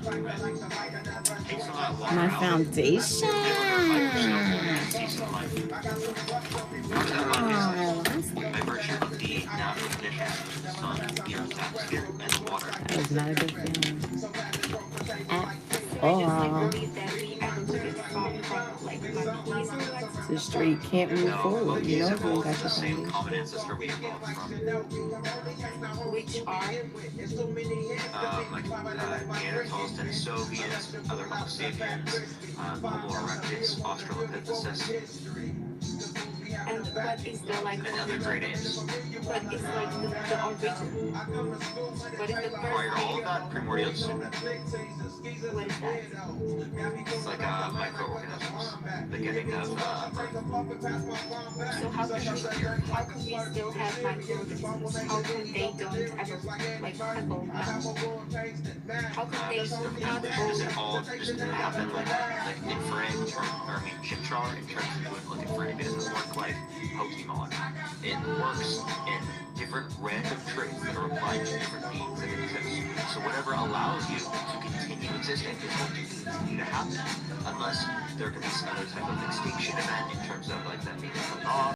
Takes a lot of water My out. foundation. Decent life. Part of that Oh, life is I lost by that. virtue of the natural conditions of the sun, the Earth's atmosphere, and the water. That was not a good feeling. So I just like believe that we able to get from like money easily. It's a street can't move No, forward. You monkeys know if you ain't evolved got from your the same foundation. common ancestor we evolved from. Which are Like Neanderthals, Denisovians, other Homo sapiens, Homo erectus, Australopithecus, and what is the like and other great apes. what is like the origin? What is the Prior to first all of that, primordial soup. what is that? It's like microorganisms, beginning of So how can we still have microorganisms? How come they don't ever like evolve now? How come they not does it evolve? all just happen like infrared chimchar in terms of doing like infrared? It doesn't work like Pokemon. It works in different random traits that are applied to different beings that exist. So whatever allows you to continue existing is going to continue to happen, unless there can be some other type of extinction event in terms of like that being killed off.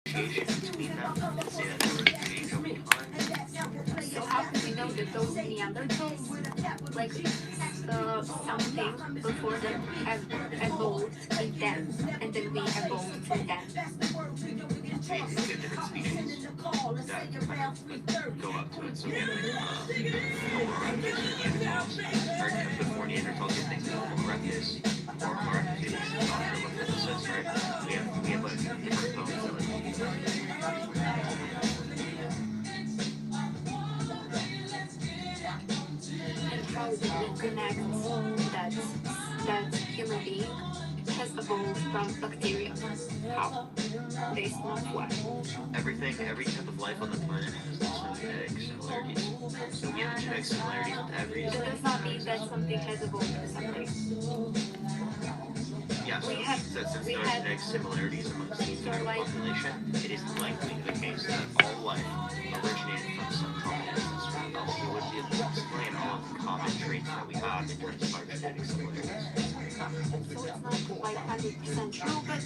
Between them and say that they were exchanged over time. So how can we know that those Neanderthals like something before them evolved in them and then we evolved from them? So you can get different species that kind of like go up to it. So we have like Homo erectus or Neanderthals, or before Neanderthals did things like Homo erectus, or Homo erectus is Australopithecus, right? We have like different bones that like And how did we connect that human being has evolved from bacteria? How? Based on what? every type of life on the planet has some genetic similarities. So we have genetic similarities with every That does not mean that something has evolved from something. Yes, We have- so since we there are have- genetic similarities amongst the human population, it is likely the case that all life originated from some common ancestor, else we wouldn't be able to explain all of the common traits that we have in terms of our genetic similarities. So it's not like 100% true, but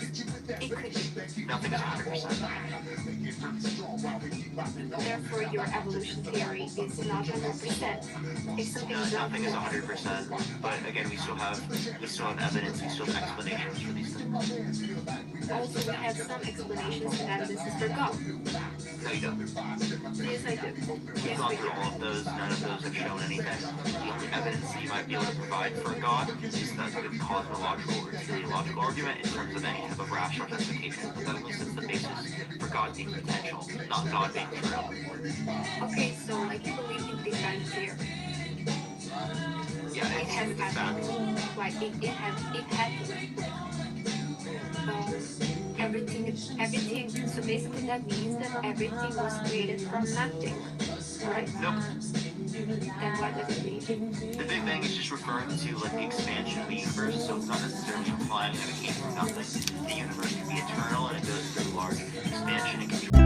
it could be. Nothing is 100%. Therefore, your evolution theory is not 100%. If something is not Nothing is 100%, but again, we still have evidence, we still have explanations for these things. also we have some explanations and evidences for God. No, you don't. Yes, I do. We've Yes, gone we through do. all of those, none of those have shown anything. The only evidence that you might be able to provide for God is the cosmological or teleological argument in terms of any type of rational justification, but that elicits the basis for God being potential, not God being true. Okay, so like you believe in Big Bang theory. Yeah, It has it's a fact. happened. Like it happened. Everything. So basically, that means that everything was created from nothing, right? Nope. Then what does it mean? The Big Bang is just referring to like the expansion of the universe, so it's not necessarily implying that it came from nothing. The universe can be eternal and it goes through large expansion and control.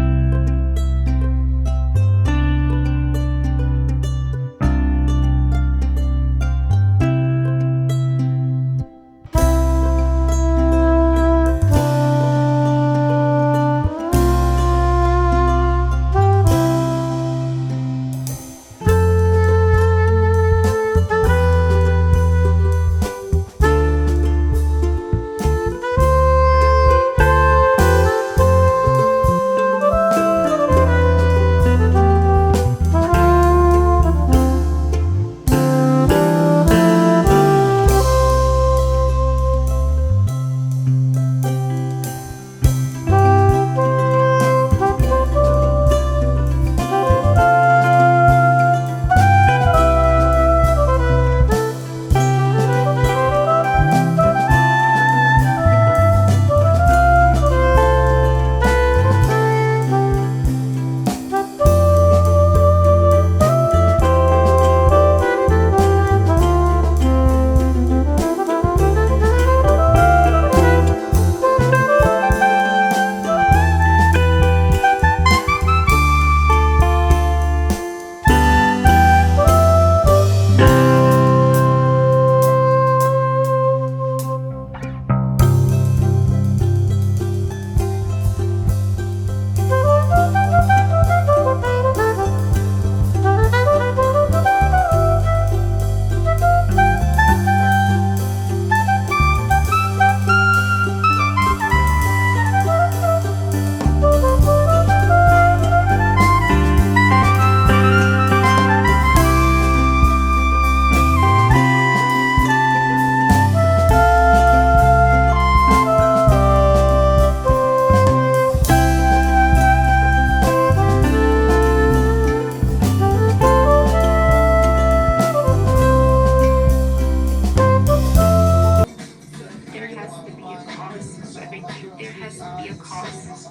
There has to be a cause of everything. There has to be a cause.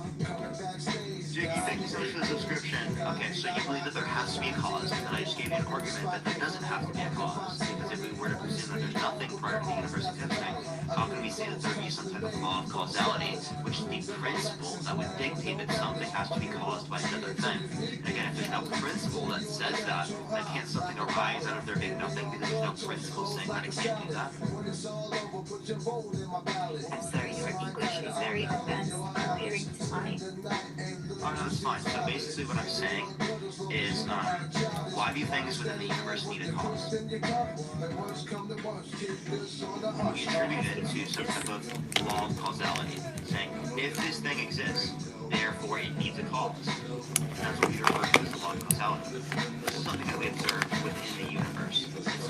Jiggy, thank you so much for the subscription. Okay, so you believe that there has to be a cause, and I just gave you an argument that there doesn't have to be a cause. Because if we were to presume that there's nothing prior to the universe existing, how can we say that there would be some type of law of causality, which is the principle that would dictate that something has to be caused by another thing? And again, if there's no principle that says that, then can't something arise out of there being nothing because there's no principle saying that it can't do that? I'm sorry, your English is very advanced comparing to mine. Oh, no, it's fine. So basically what I'm saying is, why do things within the universe need a cause? We attribute it to some type of law of causality, saying, if this thing exists, therefore it needs a cause. And that's what we refer to as the law of causality. This is something that we observe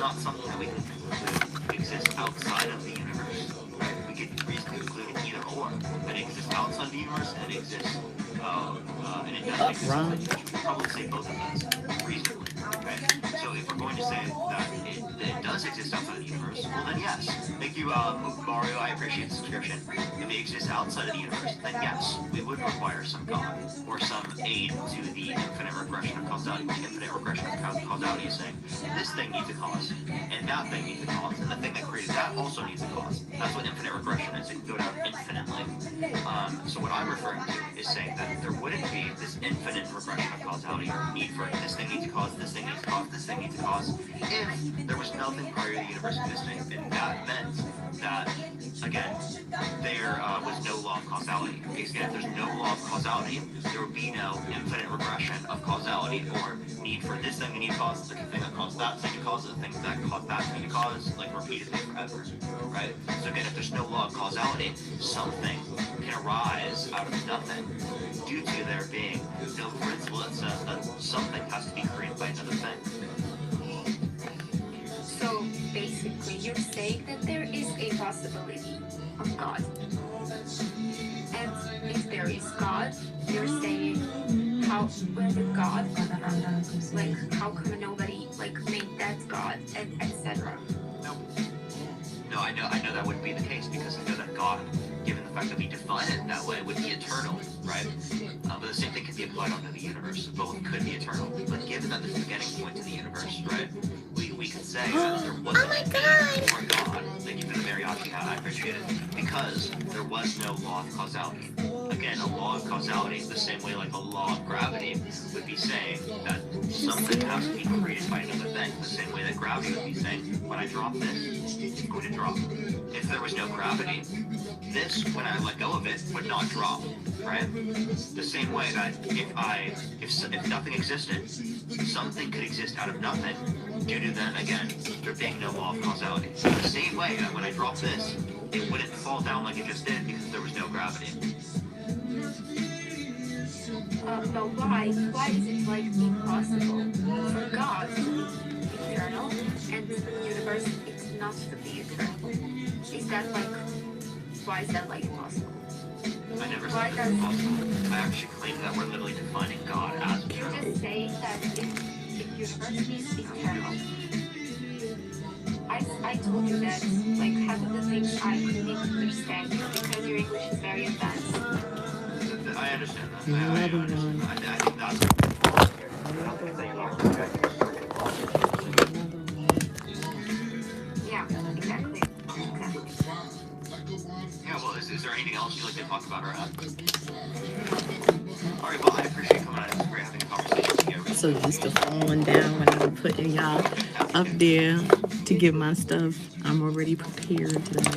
not something that we can conclude exists outside of the universe, right? We could reasonably conclude either or, that it exists outside the universe and it exists, and it doesn't exist outside the universe. We could probably say both of those reasonably, right? So if we're going to say that it does exist outside of the universe, well then yes. Thank you, Mario, I appreciate the subscription. If it exists outside of the universe, then yes, we would require some God, or some aid to the infinite regression of causality. The infinite regression of causality is saying, this thing needs a cause, and that thing needs a cause, and the thing that created that also needs a cause. That's what infinite regression is. It can go down infinitely. So what I'm referring to is saying that there wouldn't be this infinite regression of causality, or need for this thing needs a cause, this thing needs a cause, this thing needs a cause, if there was nothing prior to the universe existing, and that meant that, again, there was no law of causality. Because again, if there's no law of causality, there would be no infinite regression of causality, or need for this thing to need a cause, the thing that caused that thing to cause, the thing that caused that thing to cause, like repeatedly forever, right? So again, if there's no law of causality, something can arise out of nothing due to there being no principle that says that something has to be created by another thing. So basically, you're saying that there is a possibility of God. And if there is God, you're saying, where did God come from? Like, how come nobody, made that God, and etc.? No, I know that wouldn't be the case, because I know that God, given the fact that we define it that way, would be eternal, right? But the same thing could be applied onto the universe. Both could be eternal. But given that there's a beginning point to the universe, right? We could say that there wasn't a need for God. Thank you for the mariachi hat, I appreciate it. Because there was no law of causality. Again, a law of causality is the same way like a law of gravity would be saying that something has to be created by another thing. The same way that gravity would be saying, when I drop this, it's going to drop. If there was no gravity, this, when I let go of it, would not drop, right? The same way that if nothing existed, something could exist out of nothing, due to then, again, there being no law of causality. The same way that when I drop this, it wouldn't fall down like it just did because there was no gravity. But why is it impossible for God to be eternal and the universe is not to be eternal? Is that why is that impossible? I never said it was impossible. I actually claim that we're literally defining God as eternal. You're just saying that if universe is eternal, I told you that half of the things I couldn't understand because your English is very advanced. I understand that. I understand that. I think that's yeah, exactly. Yeah, well, is there anything else you'd like to talk about right now? Alright, well, I appreciate coming out. It's great having a conversation together. I'm so used to falling down when I'm putting y'all up there to get my stuff. I'm already prepared today.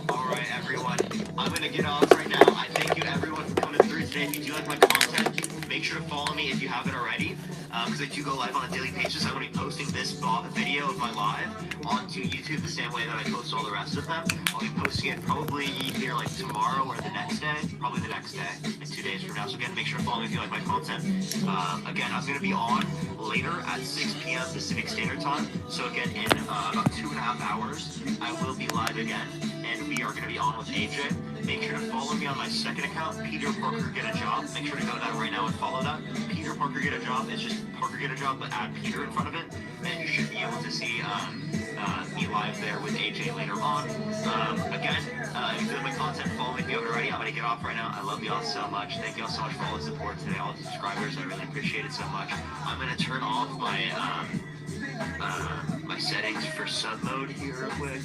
Alright, everyone. I'm going to get off right now. I thank you, everyone, for coming through today. If you do like my content, make sure to follow me if you haven't already. Because I do go live on a daily basis. I'm going to be posting this video of my live onto YouTube the same way that I post all the rest of them. I'll be posting it probably either tomorrow or the next day. Probably the next day, in 2 days from now. So again, make sure to follow me if you like my content. Again, I'm going to be on later at 6 p.m. Pacific Standard Time. So again, in about 2.5 hours, I will be live again. And we are going to be on with AJ. Make sure to follow me on my second account, Peter Parker Get a Job. Make sure to go to that right now and follow that. Peter Parker Get a Job. It's just Parker Get a Job, but add Peter in front of it. And you should be able to see me live there with AJ later on. Again, if you like my content, follow me if you haven't already. I'm going to get off right now. I love y'all so much. Thank y'all so much for all the support today, all the subscribers. I really appreciate it so much. I'm going to turn off my my settings for sub mode here real quick.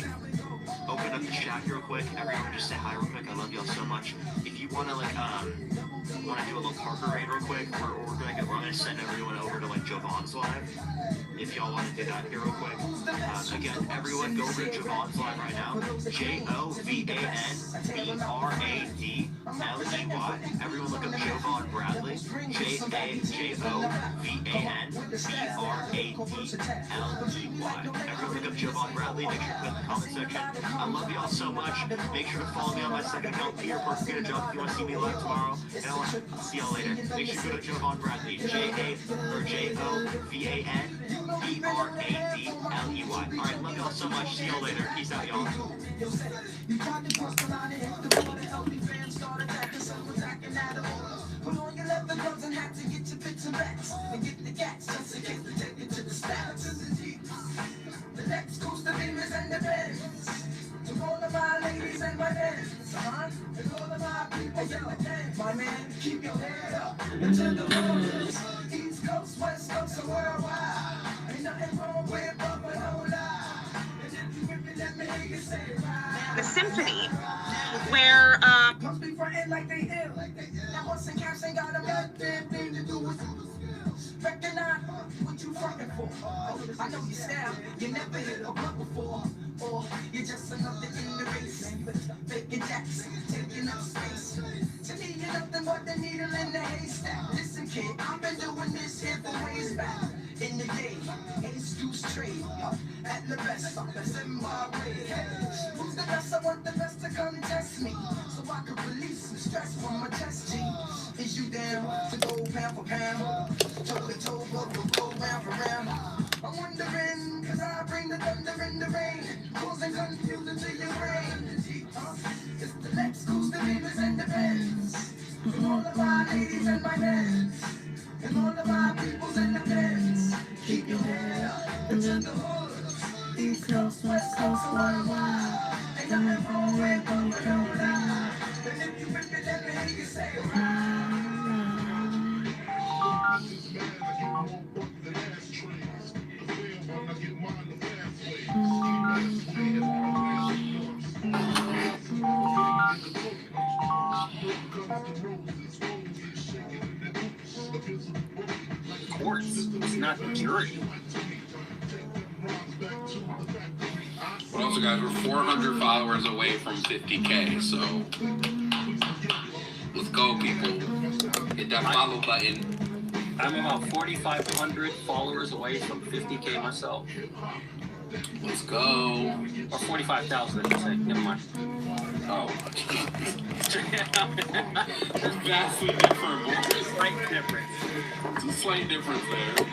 Open up the chat here real quick. Everyone just say hi real quick. I love y'all so much. If you want to do a little Parker raid real quick, we're gonna send everyone over to Jovan's live. If y'all want to do that here real quick. Again, everyone go over to Jovan's live right now. 𝕃𝕀𝕕𝔻. Everyone look up Jovan Bradley. 𝕃𝕀𝕕𝔻. Everyone look up Jovan Bradley. Make sure to put in the comment section. I love y'all so much. Make sure to follow me on my second account, Peter Parker Get a Job, if you want to see me live tomorrow. And I want to see y'all later. Make sure to go to Jovan Bradley. 𝕃𝕀𝕕𝔻. 𝕄𝔸𝕂𝔼𝕌h. Alright, love y'all so much. See y'all later. Peace out, y'all. You tried to cross the line and hit the border. Healthy fans started attacking, some attacking out of order. Put on your leather gloves and hats and get your picks and bats. And get the cats just in case they take it to the stats. The next coast the beamers and the beds. To all of my ladies and my men. And all of my people in the den. My man, keep your head up. Into the waters. East Coast, West Coast, and worldwide. Ain't nothing wrong with bumping no lie. And if you with me, let me hear you say it right. The symphony, where Must be frontin' like they ill. Now once in cash ain't got a goddamn thing to do with recognize what you frontin' for. I know your style, you never hit a blunt before. Or you're just another in the race. Faking jacks, taking up space. To me, you're nothing but the needle in the haystack. Listen, kid, I've been doing this here for ways back. In the day, ace deuce trade. At the best, that's in my way. Who's the best? I want the best to come test me. So I can release some stress from my chest, G. Is you down to go pound for pound? Toe to toe, we'll go round for round. I'm wondering, cause I bring the thunder and the rain, causing confusion to your brain. It's the next coast, the beamers and the bends. And all of my ladies and my men. And all of my peoples in the beds. Keep your head up into the hood. East Coast, West Coast, worldwide. Ain't nothing wrong with bumping no lie. And if you rip it, let me hear you say it right. Of course, it's not the jury. But also, guys, we're 400 followers away from 50K, so let's go, people. Hit that follow button. I'm about 4,500 followers away from 50K myself. Let's go. Or 45,000, I should say. Never mind. Oh. There's vastly different. Slight difference. It's a slight difference there.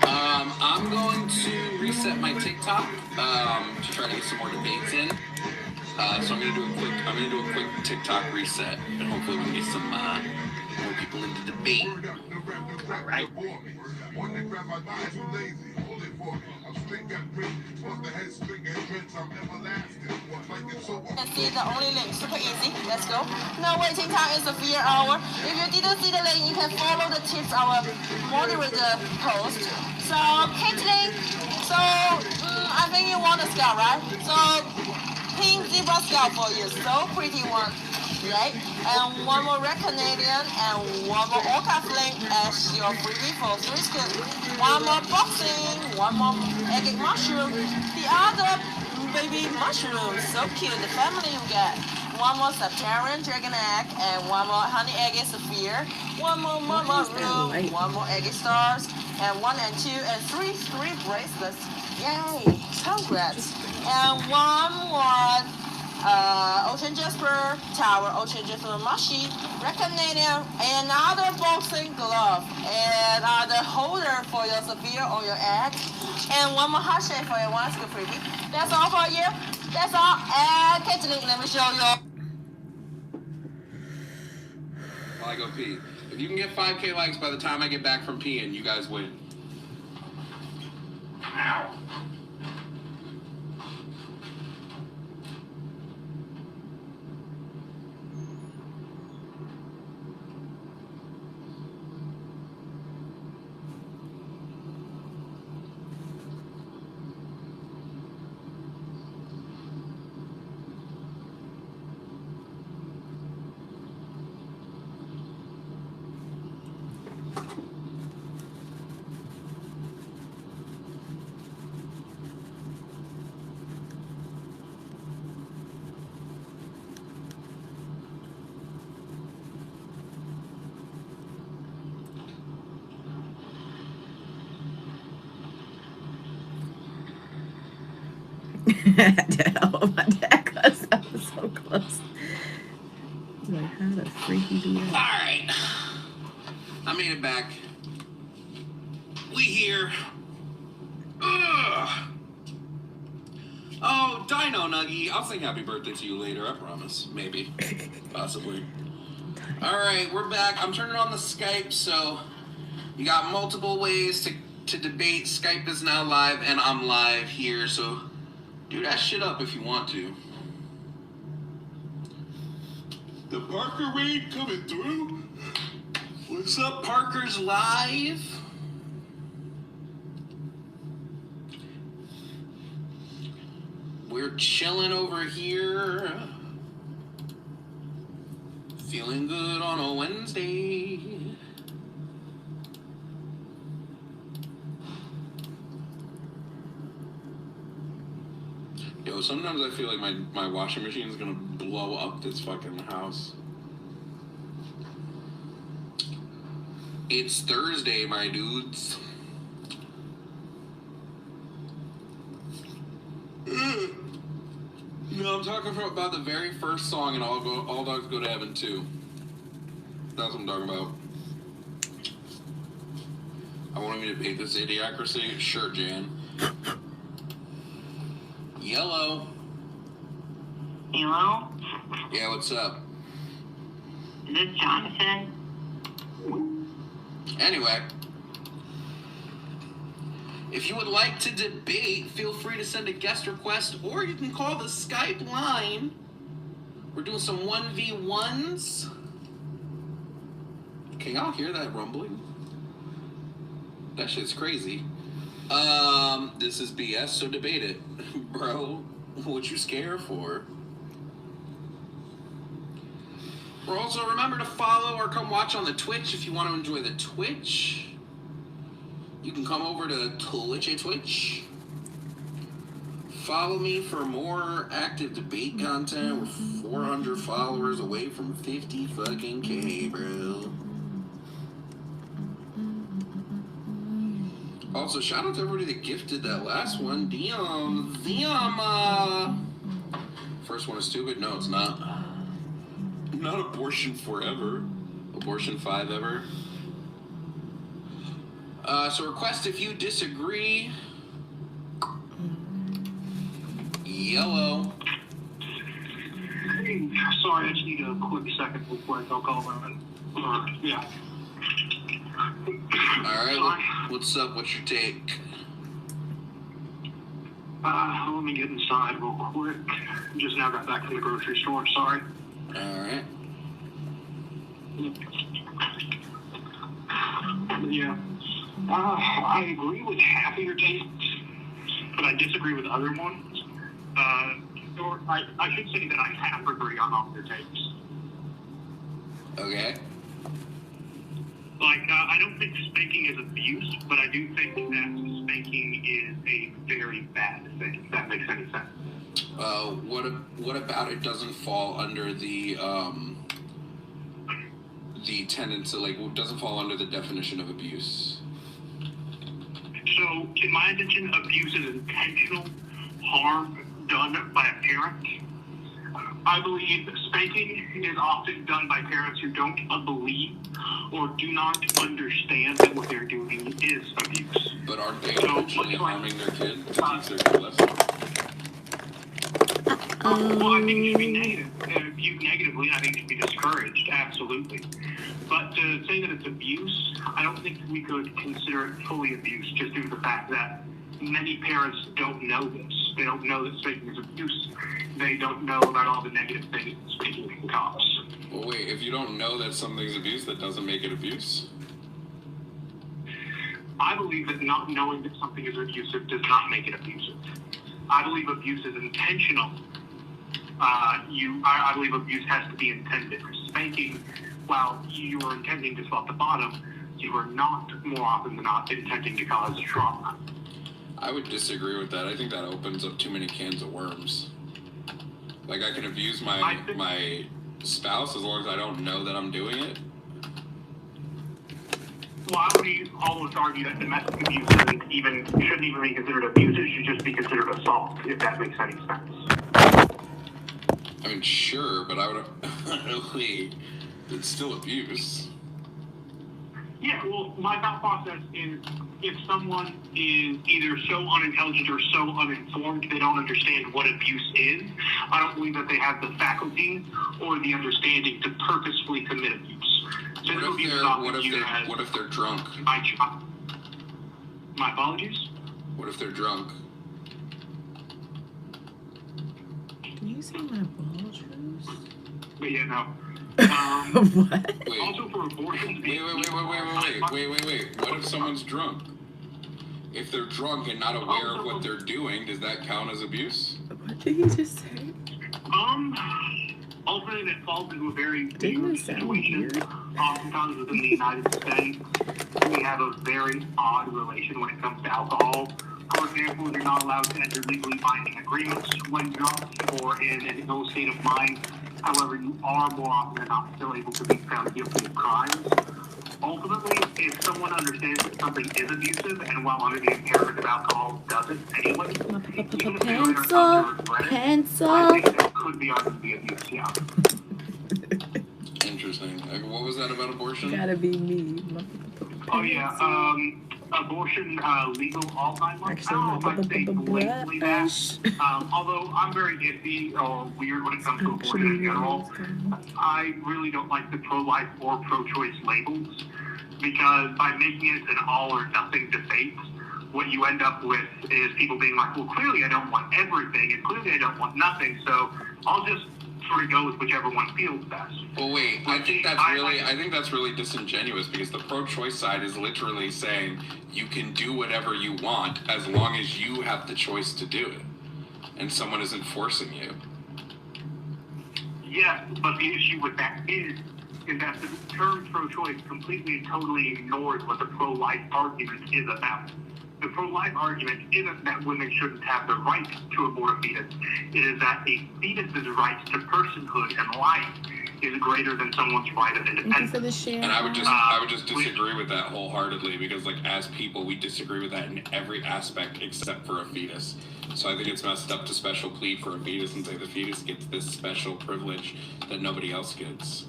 I'm going to reset my TikTok to try to get some more debates in. So I'm gonna do a quick TikTok reset, and hopefully we can get some more people into debate. Right. and see the only link. Super easy. Let's go. Now waiting time is a fear hour. If you didn't see the link, you can follow the tips our moderator post. So 𝕃𝕶, so I think you want a scout, right? So pink zebra scout for you. So pretty one, right? And one more red Canadian and one more orca fling as your freebie for 3 skins. One more boxing, one more egg mushroom. The other baby mushroom, so cute. The family you get. One more Septarian dragon egg and one more honey egg sapphire. One more mama room, one more egg stars, and 1 and 2 and 3 bracelets. Yay! Congrats! And one more Ocean Jasper Tower, Ocean Jasper Mushi, Red Canadian, another boxing glove, and another holder for your sapphire or your egg, and one more heart shape for your one scoop freebie. That's all for you. That's all. And 𝕃𝕶, let me show you. While I go pee. If you can get 5K likes by the time I get back from peeing, you guys win. Ow. Oh, my dad cussed. I was so close. Like, how the freak you do that? Alright. I made it back. We here. Ugh. Oh, Dino Nuggy. I'll sing happy birthday to you later, I promise. Maybe. Possibly. Alright, we're back. I'm turning on the Skype, so you got multiple ways to debate. Skype is now live, and I'm live here, so do that shit up if you want to. The Parker Wade coming through? What's up, Parker's live? We're chilling over here. Feeling good on a Wednesday. Yo, sometimes I feel like my washing machine is gonna blow up this fucking house. It's Thursday, my dudes. No, I'm talking about the very first song in All Dogs Go to Heaven 2. That's what I'm talking about. I wanted me to paint this idiocracy. Sure, Jan. Yellow. Hello? Yeah, what's up? Is this Jonathan? Anyway. If you would like to debate, feel free to send a guest request, or you can call the Skype line. We're doing some 1v1s. Can y'all hear that rumbling? That shit's crazy. This is BS, so debate it. Bro, what you scared for? Also, remember to follow or come watch on the Twitch if you want to enjoy the Twitch. You can come over to Twitch. Follow me for more active debate content. We're 400 followers away from 50 fucking K, bro. Also, shout out to everybody that gifted that last one. Diam. First one is stupid? No, it's not. Not abortion forever. Abortion 5 ever. So request if you disagree. Yellow. Hey, sorry, I just need a quick second before I go call yeah. Alright, what's up? What's your take? Let me get inside real quick. Just now got back from the grocery store, sorry. Alright. Yeah. I agree with half of your takes, but I disagree with other ones. Or I should say that I half agree on all your takes. Okay. Like, I don't think spanking is abuse, but I do think that spanking is a very bad thing, if that makes any sense. What about it doesn't fall under the tendency, like, doesn't fall under the definition of abuse? So, in my opinion, abuse is intentional harm done by a parent. I believe spanking is often done by parents who don't believe or do not understand that what they're doing is abuse. But aren't they intentionally harming their kid to teach their kid lessons? Well, I think it should be negative. Viewed negatively, I think it should be discouraged, absolutely. But to say that it's abuse, I don't think we could consider it fully abuse, just due to the fact that many parents don't know this. They don't know that spanking is abuse. They don't know about all the negative things that spanking can cause. Well, wait, if you don't know that something's abuse, that doesn't make it abuse? I believe that not knowing that something is abusive does not make it abusive. I believe abuse is intentional. I believe abuse has to be intended. Spanking, while you are intending to slap the bottom, you are not, more often than not, intending to cause trauma. I would disagree with that. I think that opens up too many cans of worms. Like, I can abuse my spouse as long as I don't know that I'm doing it. Well, I would almost argue that domestic abuse shouldn't even be considered abuse. It should just be considered assault, if that makes any sense. I mean, sure, but I would... Wait, it's still abuse. Yeah, well, my thought process is if someone is either so unintelligent or so uninformed they don't understand what abuse is, I don't believe that they have the faculty or the understanding to purposefully commit abuse. What if they're drunk? My apologies? What if they're drunk? Can you see my ball juice? But yeah, no. What? Wait. Also for abortion. Wait. What if someone's drunk? If they're drunk and not aware of what they're doing, does that count as abuse? What did you just say? Ultimately, it falls into a very Didn't weird it sound situation. weird? Oftentimes within the United States, we have a very odd relation when it comes to alcohol. For example, you're not allowed to enter legally binding agreements when drunk or in an ill state of mind. However, you are more often than not still able to be found guilty of crimes. Ultimately, if someone understands that something is abusive and while under the impairment of alcohol does it anyway, even if they later come to regret it, I think that could be under the abuse, yeah. Interesting. What was that about abortion? Gotta be me. Oh yeah, abortion legal all time. I don't know if I'd say blatantly that. Although I'm very iffy or weird when it comes to abortion in general. I really don't like the pro-life or pro-choice labels because by making it an all or nothing debate, what you end up with is people being like, well, clearly I don't want everything and clearly I don't want nothing, so I'll just sort of go with whichever one feels best. Well, wait. I think that's really disingenuous because the pro-choice side is literally saying you can do whatever you want as long as you have the choice to do it, and someone isn't forcing you. Yes, but the issue with that is that the term pro-choice completely and totally ignores what the pro-life argument is about. The pro-life argument isn't that women shouldn't have the right to abort a fetus. It is that a fetus's right to personhood and life is greater than someone's right of independence. And I would just disagree with that wholeheartedly because, like, as people, we disagree with that in every aspect except for a fetus. So I think it's messed up to special plead for a fetus and say the fetus gets this special privilege that nobody else gets.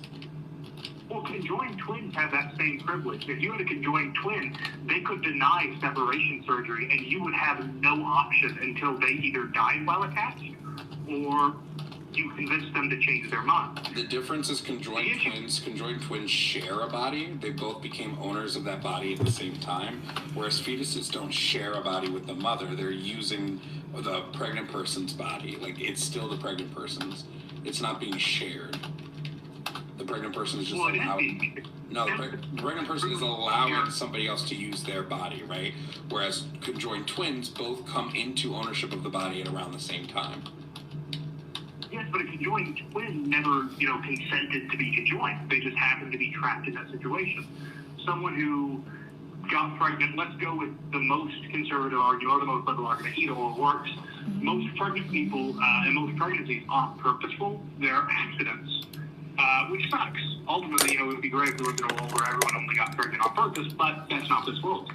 Well, conjoined twins have that same privilege. If you had a conjoined twin, they could deny separation surgery, and you would have no option until they either died while attached, or you convince them to change their mind. The difference is conjoined twins share a body. They both became owners of that body at the same time, whereas fetuses don't share a body with the mother. They're using the pregnant person's body. Like, it's still the pregnant person's. It's not being shared. The pregnant person is just allowing. No, the pregnant person is allowing somebody else to use their body, right? Whereas conjoined twins both come into ownership of the body at around the same time. Yes, but a conjoined twin never, consented to be conjoined. They just happened to be trapped in that situation. Someone who got pregnant, let's go with the most conservative argument or the most liberal argument, either or works. Most pregnant people and most pregnancies aren't purposeful. They're accidents. Which sucks. Ultimately, it would be great if we lived in a world where everyone only got pregnant on purpose, but that's not this world.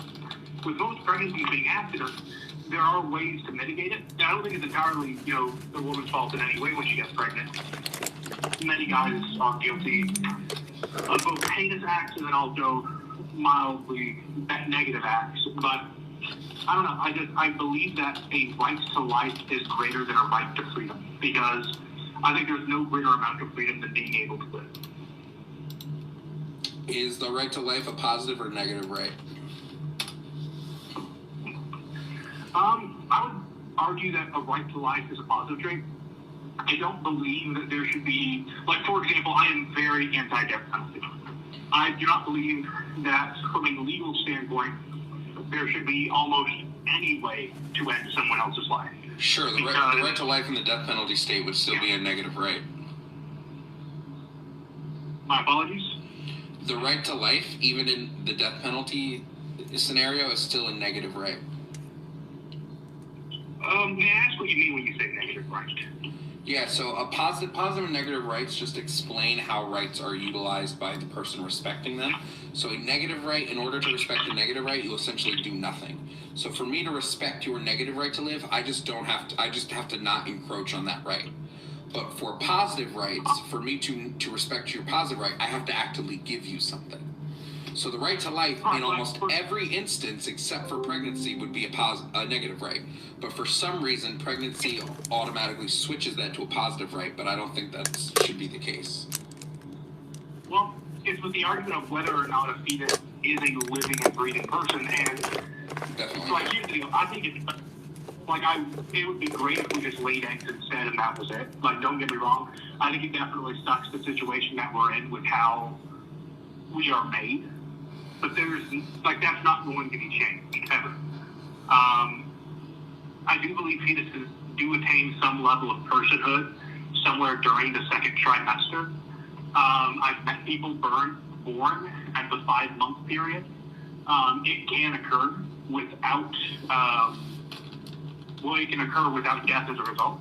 With most pregnancies being accidents, there are ways to mitigate it. And I don't think it's entirely, the woman's fault in any way when she gets pregnant. Many guys are guilty of both heinous acts and then also mildly negative acts. But I don't know. I believe that a right to life is greater than a right to freedom because I think there's no greater amount of freedom than being able to live. Is the right to life a positive or negative right? I would argue that a right to life is a positive trait. I don't believe that there should be, like, for example, I am very anti-death penalty. I do not believe that from a legal standpoint, there should be almost any way to end someone else's life. Sure, the right to life in the death penalty state would still be a negative right. My apologies? The right to life, even in the death penalty scenario, is still a negative right. May I ask what you mean when you say negative right? Yeah, so a positive and negative rights just explain how rights are utilized by the person respecting them. So a negative right, in order to respect a negative right, you essentially do nothing. So for me to respect your negative right to live, I just have to not encroach on that right. But for positive rights, for me to respect your positive right, I have to actively give you something. So the right to life in almost every instance except for pregnancy would be a negative right. But for some reason, pregnancy automatically switches that to a positive right, but I don't think that should be the case. Well, it's with the argument of whether or not a fetus is a living and breathing person, and Definitely. like here's the deal. I think it's like it would be great if we just laid eggs instead and that was it. Like, don't get me wrong. I think it definitely sucks the situation that we're in with how we are made. But there's that's not going to be changed ever. I do believe fetuses do attain some level of personhood somewhere during the second trimester. I've met people born at the 5-month period. It can occur without it can occur without death as a result.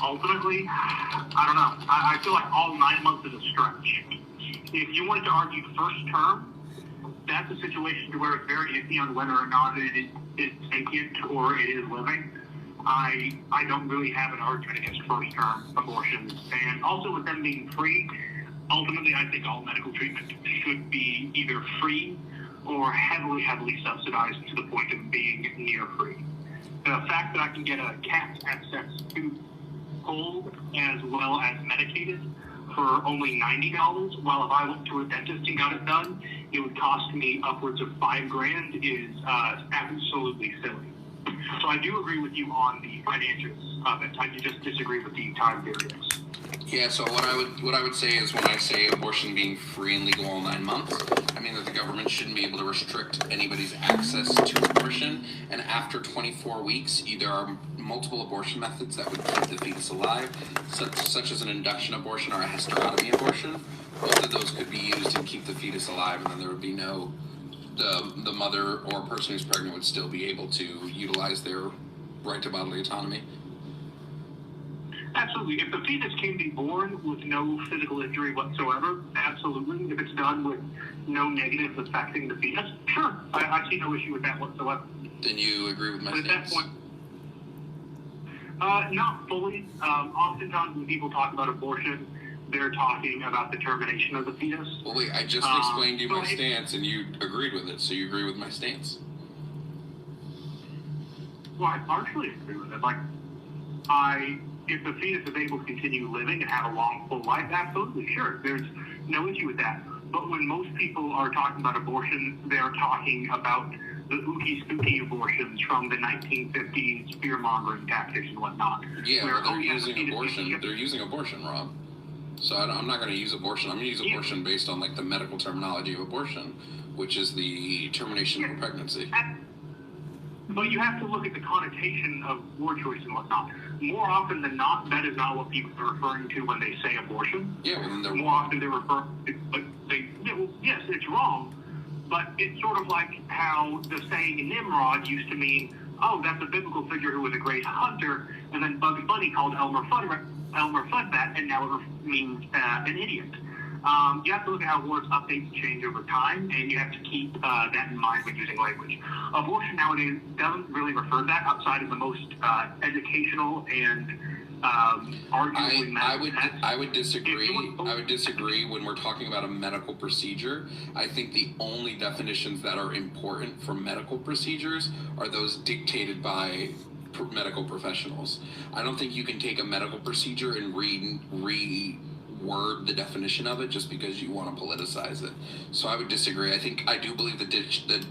Ultimately, I don't know. I feel like all 9 months is a stretch. If you wanted to argue first term, that's a situation to where it's very iffy on whether or not it is sentient or it is living. I don't really have an argument against first term abortions. And also with them being free, ultimately I think all medical treatment should be either free or heavily, heavily subsidized to the point of being near free. The fact that I can get a cat's access to cold as well as medicated for only $90, while if I went to a dentist and got it done, it would cost me upwards of $5,000 is absolutely silly. So I do agree with you on the financials of it. I just disagree with the time periods. Yeah, so what I would say is when I say abortion being free and legal all 9 months, I mean that the government shouldn't be able to restrict anybody's access to abortion. And after 24 weeks, there are multiple abortion methods that would keep the fetus alive, such as an induction abortion or a hysterectomy abortion. Both of those could be used and keep the fetus alive, and then there would be the mother or person who's pregnant would still be able to utilize their right to bodily autonomy. Absolutely. If the fetus can be born with no physical injury whatsoever, absolutely. If it's done with no negatives affecting the fetus, sure. I see no issue with that whatsoever. Then you agree with my stance? At that point, not fully. Oftentimes when people talk about abortion, they're talking about the termination of the fetus. Well, wait, I just explained you my stance, and you agreed with it, so you agree with my stance. Well, I partially agree with it. If the fetus is able to continue living and have a long, full life, absolutely, sure. There's no issue with that. But when most people are talking about abortion, they're talking about the spooky abortions from the 1950s, fear-mongering tactics and whatnot. Yeah, well, they're using abortion. They're using abortion, Rob. So I'm not going to use abortion. I'm going to use abortion based on the medical terminology of abortion, which is the termination of a pregnancy. But you have to look at the connotation of word choice and whatnot. More often than not, that is not what people are referring to when they say abortion. Yeah, well, then they're more often they refer to, yes, it's wrong, but it's sort of like how the saying Nimrod used to mean, oh, that's a biblical figure who was a great hunter, and then Bugs Bunny called Elmer Fudd that, and now it means an idiot. You have to look at how words update and change over time, and you have to keep that in mind when using language. Abortion nowadays doesn't really refer to that outside of the most educational and arguably I would disagree. I would disagree when we're talking about a medical procedure. I think the only definitions that are important for medical procedures are those dictated by medical professionals. I don't think you can take a medical procedure and reword the definition of it just because you want to politicize it. So I would disagree. I do believe the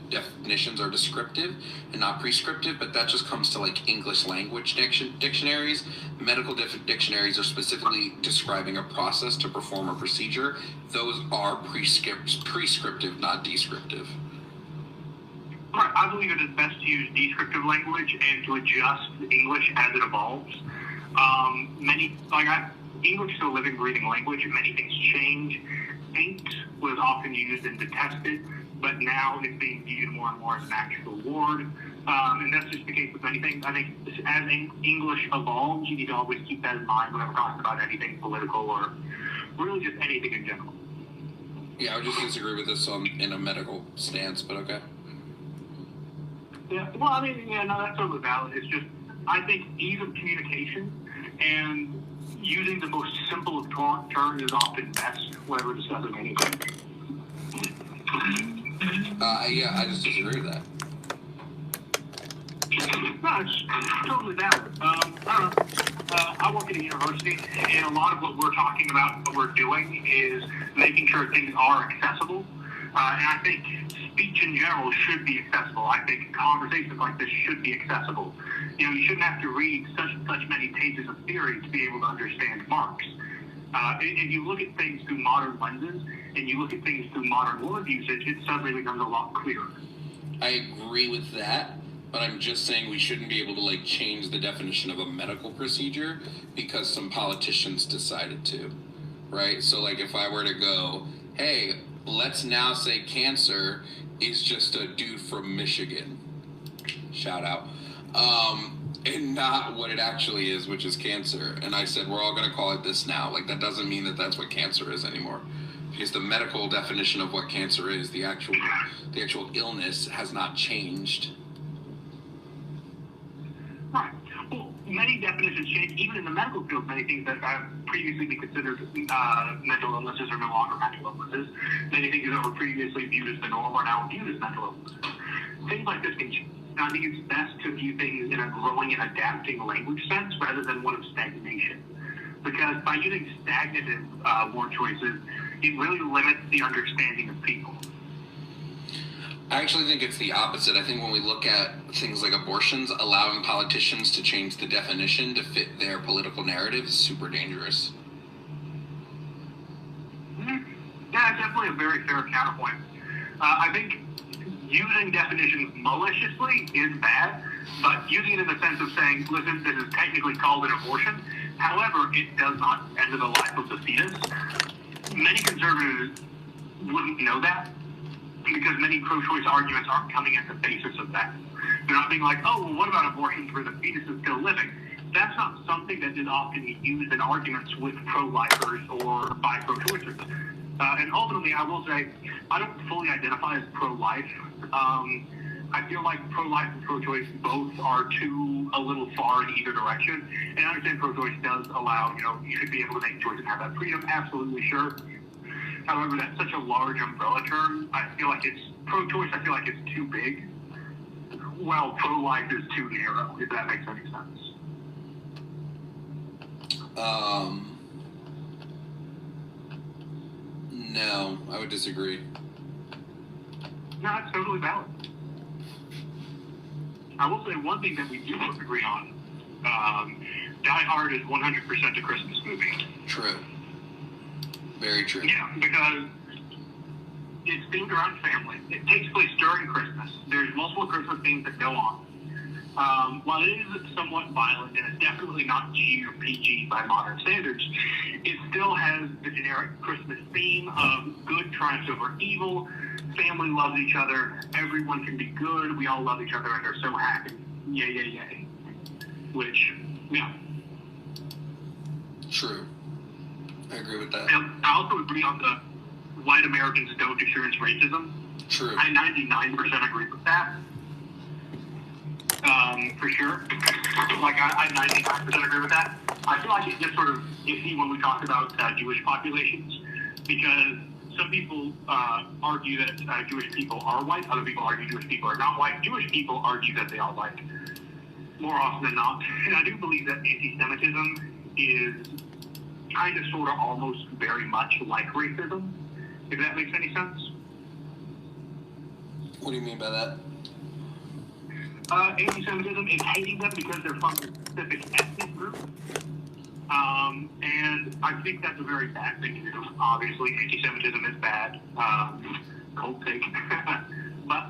definitions are descriptive and not prescriptive, but that just comes to English language dictionaries. Medical dictionaries are specifically describing a process to perform a procedure. Those are prescriptive, not descriptive. Right. I believe it is best to use descriptive language and to adjust English as it evolves. English is a living, breathing language, and many things change. Paint was often used and detested, but now it's being viewed more and more as an actual word. And that's just the case with many things. I think as English evolves, you need to always keep that in mind when we're talking about anything political or really just anything in general. Yeah, I would just disagree with this in a medical stance, but okay. Yeah, well, that's totally valid. It's just, I think ease of communication and using the most simple of terms is often best when we're discussing anything. Yeah, I just disagree with that. No, it's totally valid. I don't know. I work at a university, and a lot of what we're talking about, what we're doing, is making sure things are accessible. And I think speech in general should be accessible. I think conversations like this should be accessible. You know, you shouldn't have to read such many pages of theory to be able to understand Marx. If you look at things through modern lenses, and you look at things through modern word usage, it suddenly becomes a lot clearer. I agree with that, but I'm just saying we shouldn't be able to like change the definition of a medical procedure because some politicians decided to, right? So like if I were to go, hey, let's now say cancer is just a dude from Michigan, shout out, and not what it actually is, which is cancer. And I said, we're all going to call it this now. Like that doesn't mean that that's what cancer is anymore. Because the medical definition of what cancer is, the actual illness has not changed. Right. Well, many definitions change. Even in the medical field, many things that have previously been considered mental illnesses are no longer mental illnesses. Many things that were previously viewed as the norm are now viewed as mental illnesses. Things like this can change. I think it's best to view things in a growing and adapting language sense rather than one of stagnation. Because by using stagnative word choices, it really limits the understanding of people. I actually think it's the opposite. I think when we look at things like abortions, allowing politicians to change the definition to fit their political narrative is super dangerous. Mm-hmm. Yeah, definitely a very fair counterpoint. I think using definitions maliciously is bad, but using it in the sense of saying, listen, this is technically called an abortion. However, it does not end the life of the fetus. Many conservatives wouldn't know that because many pro-choice arguments aren't coming at the basis of that. They're not being like, oh, well, what about abortions where the fetus is still living? That's not something that is often used in arguments with pro-lifers or by pro-choicers. And ultimately, I will say, I don't fully identify as pro-life. I feel like pro-life and pro-choice both are too a little far in either direction. And I understand pro-choice does allow, you should be able to make choice and have that freedom, absolutely sure. However, that's such a large umbrella term. I feel like it's pro-choice, I feel like it's too big. Well, pro-life is too narrow, if that makes any sense. No, I would disagree. No, that's totally valid. I will say one thing that we do both agree on. Die Hard is 100% a Christmas movie. True. Very true. Yeah, because it's themed around family. It takes place during Christmas. There's multiple Christmas themes that go on. While it is somewhat violent, and it's definitely not G or PG by modern standards, it still has the generic Christmas theme of good triumphs over evil, family loves each other, everyone can be good, we all love each other, and are so happy. Yay, yay, yay. Which, yeah. True. I agree with that. And I also agree on the white Americans don't experience racism. True. I 99% agree with that. For sure. Like, I 99% agree with that. I feel like it gets sort of iffy when we talk about Jewish populations, because some people argue that Jewish people are white, other people argue Jewish people are not white. Jewish people argue that they are white, more often than not. And I do believe that anti-Semitism is kind of, sort of, almost very much like racism, if that makes any sense. What do you mean by that? Anti-Semitism is hating them because they're from a specific ethnic group. And I think that's a very bad thing to do. Obviously, anti-Semitism is bad. Cold take. But,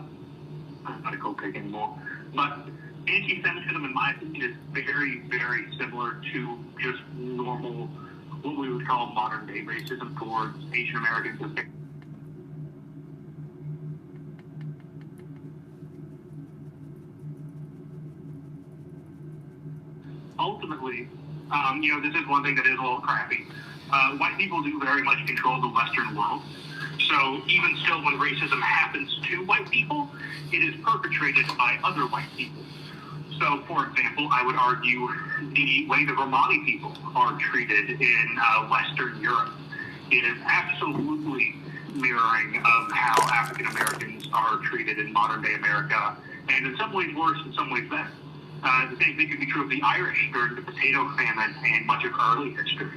not a cold take anymore. But anti-Semitism, in my opinion, is very, very similar to just normal, what we would call modern-day racism towards Asian Americans. Ultimately, this is one thing that is a little crappy. White people do very much control the Western world. So even still, when racism happens to white people, it is perpetrated by other white people. So, for example, I would argue the way the Romani people are treated in Western Europe is absolutely mirroring of how African Americans are treated in modern day America, and in some ways worse, in some ways better. The same thing could be true of the Irish during the potato famine and much of early history.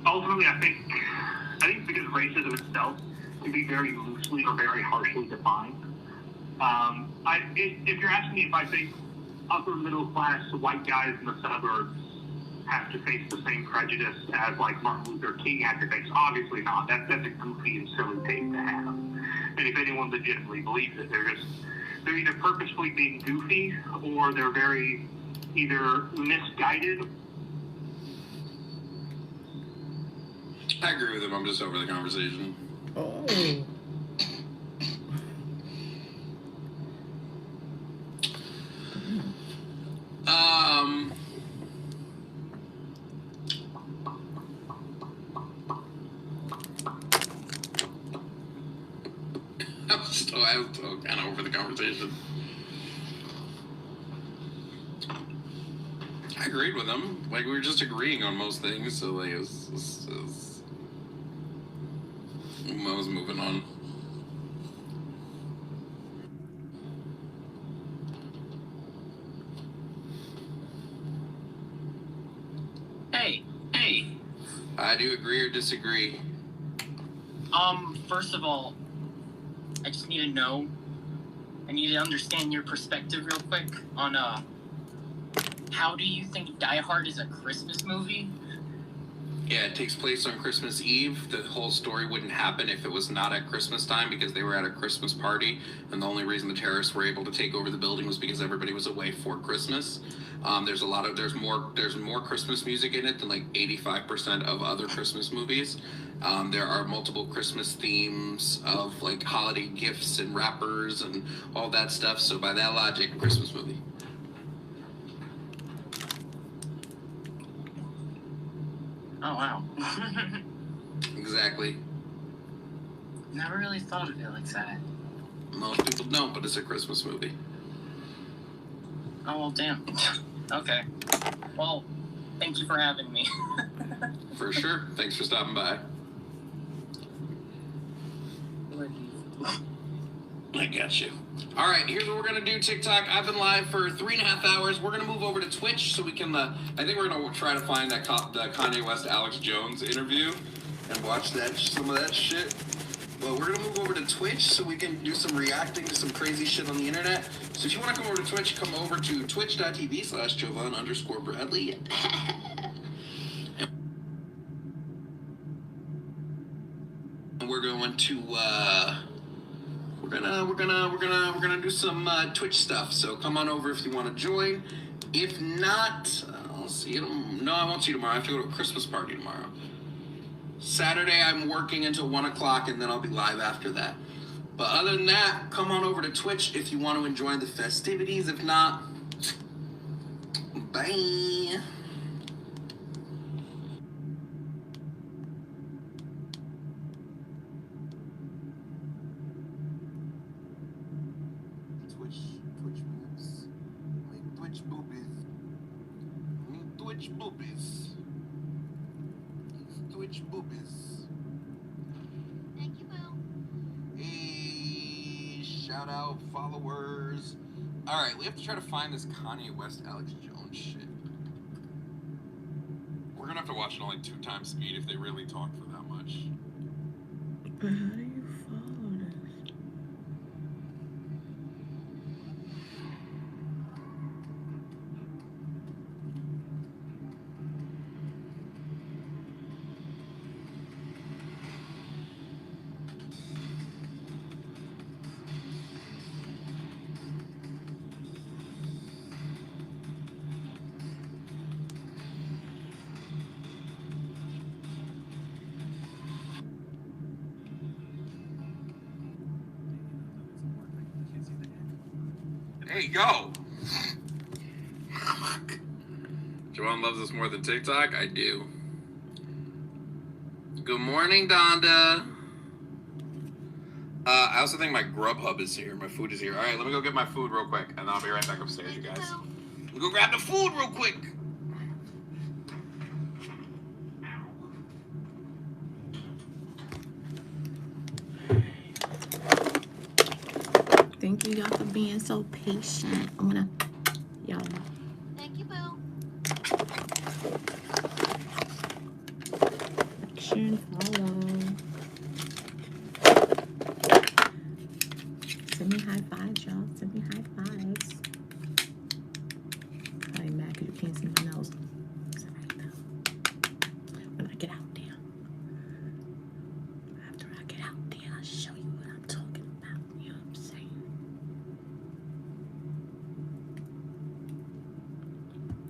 Ultimately, I think because racism itself can be very loosely or very harshly defined. If you're asking me if I think upper middle class white guys in the suburbs have to face the same prejudice as like Martin Luther King had to face, obviously not. That's a goofy and silly take to have. And if anyone legitimately believes it, they're either purposefully being goofy or they're very either misguided. I agree with him. I'm just over the conversation. Oh. I'm still kind of over the conversation. I agreed with him. Like, we were just agreeing on most things, so like, I was moving on. Hey. I do agree or disagree. First of all, I just need to know. I need to understand your perspective real quick on how do you think Die Hard is a Christmas movie? Yeah, it takes place on Christmas Eve. The whole story wouldn't happen if it was not at Christmas time because they were at a Christmas party, and the only reason the terrorists were able to take over the building was because everybody was away for Christmas. There's more Christmas music in it than like 85% of other Christmas movies. There are multiple Christmas themes of like holiday gifts and wrappers and all that stuff. So by that logic, Christmas movie. Oh, wow. Exactly. Never really thought of it like that. Most people don't, but it's a Christmas movie. Oh, well, damn. Okay. Well, thank you for having me. For sure. Thanks for stopping by. I got you. All right, here's what we're going to do, TikTok. I've been live for 3.5 hours. We're going to move over to Twitch so we can, I think we're going to try to find that the Kanye West Alex Jones interview and watch some of that shit. Well, we're going to move over to Twitch so we can do some reacting to some crazy shit on the internet. So if you want to come over to Twitch, come over to twitch.tv/Jovan_Bradley. And we're going to, we're gonna do some Twitch stuff. So come on over if you want to join. If not, I'll see you. No, I won't see you tomorrow. I have to go to a Christmas party tomorrow. Saturday, I'm working until 1 o'clock, and then I'll be live after that. But other than that, come on over to Twitch if you want to enjoy the festivities. If not, bye. Twitch boobies. Thank you, Boo. Hey, shout out followers. All right, we have to try to find this Kanye West Alex Jones shit. We're gonna have to watch it on like 2x speed if they really talk for that much. But how do you follow this? Hey, yo! Joanne loves us more than TikTok? I do. Good morning, Donda. I also think my Grubhub is here. My food is here. All right, let me go get my food real quick, and I'll be right back upstairs, you guys. Let me go grab the food real quick. Thank you, y'all, for being so patient. I'm gonna, y'all. Thank you, Boo. Action follow. Send me high fives, y'all. Send me high fives. I ain't mad because you can't see my nose. It's alright though. When I get out there. After I get out there, I'll show you what I'm talking about. You know what I'm saying?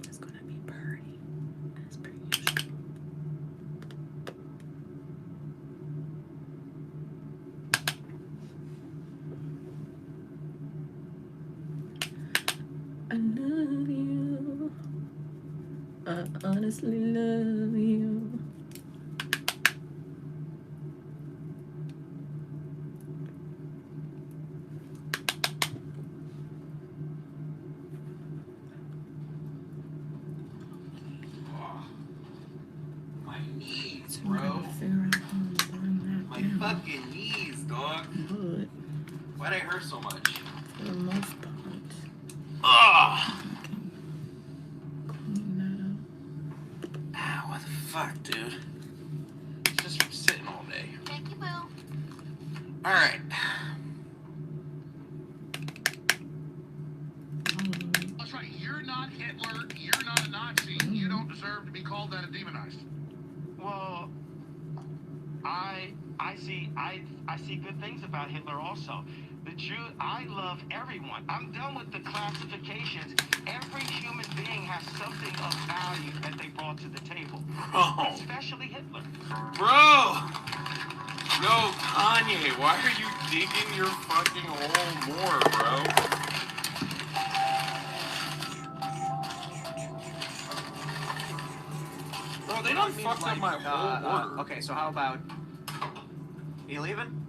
It's gonna be pretty. As per usual. I love you. I honestly love you. My knees, I'm bro. gonna figure out how to burn My that down. fucking knees, dog. But Why'd I hurt so much? for the most part, Ugh. clean Ah, what the fuck, dude? It's just from sitting all day. Thank you, Boo. Alright. that up. That's right. You're not Hitler. You're not a Nazi. You don't deserve to be called that and demonized. Well, I see good things about Hitler also. The Jew, I love everyone. I'm done with the classifications. Every human being has something of value that they brought to the table, especially Hitler. Bro! Yo, Kanye, why are you digging your fucking hole more, bro? Bro, they done fucked up my whole order. Okay, so how about... You leaving?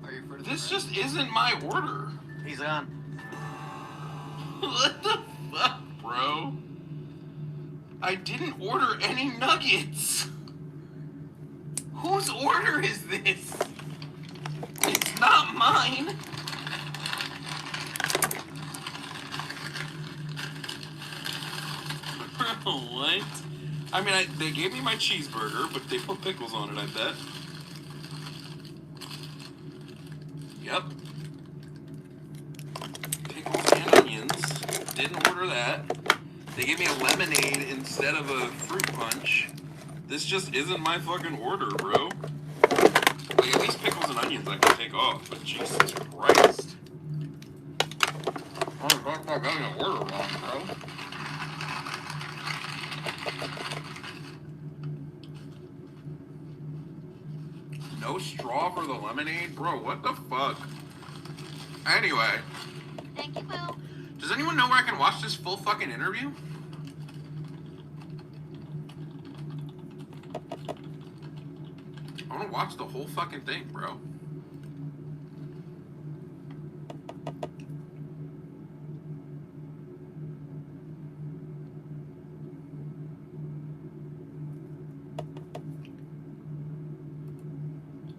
Are you for This just isn't my order. He's on. What the fuck, bro? I didn't order any nuggets. Whose order is this? It's not mine. What? I mean, they gave me my cheeseburger, but they put pickles on it, I bet. Yep. Pickles and onions. Didn't order that. They gave me a lemonade instead of a fruit punch. This just isn't my fucking order, bro. Like, at least pickles and onions I can take off, but Jesus Christ. I'm talking about getting an order wrong, bro. No straw for the lemonade? Bro, what the fuck? Anyway. Thank you, Boo. Does anyone know where I can watch this full fucking interview? I want to watch the whole fucking thing, bro.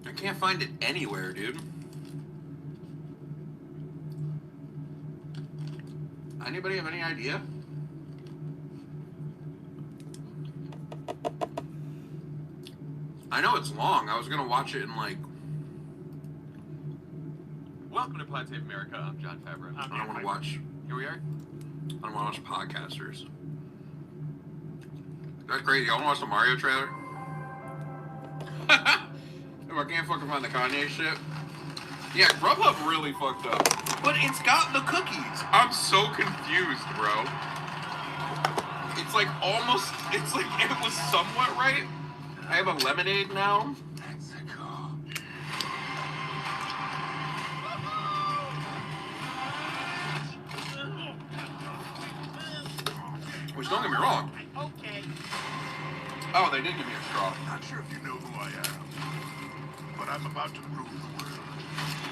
I can't find it anywhere, dude. Anybody have any idea? I know it's long. I was gonna watch it in like. Welcome to Pod Tape America. I'm John Favreau. I don't want to watch. Here we are. I don't want to watch podcasters. That's crazy. I want to watch the Mario trailer. If I can't fucking find the Kanye shit. Yeah, Grubhub really fucked up. But it's got the cookies. I'm so confused, bro. It's like almost, it's like it was somewhat right. I have a lemonade now. Which, don't get me wrong. Okay. Oh, they did give me a straw. Not sure if you know who I am, but I'm about to rule the world.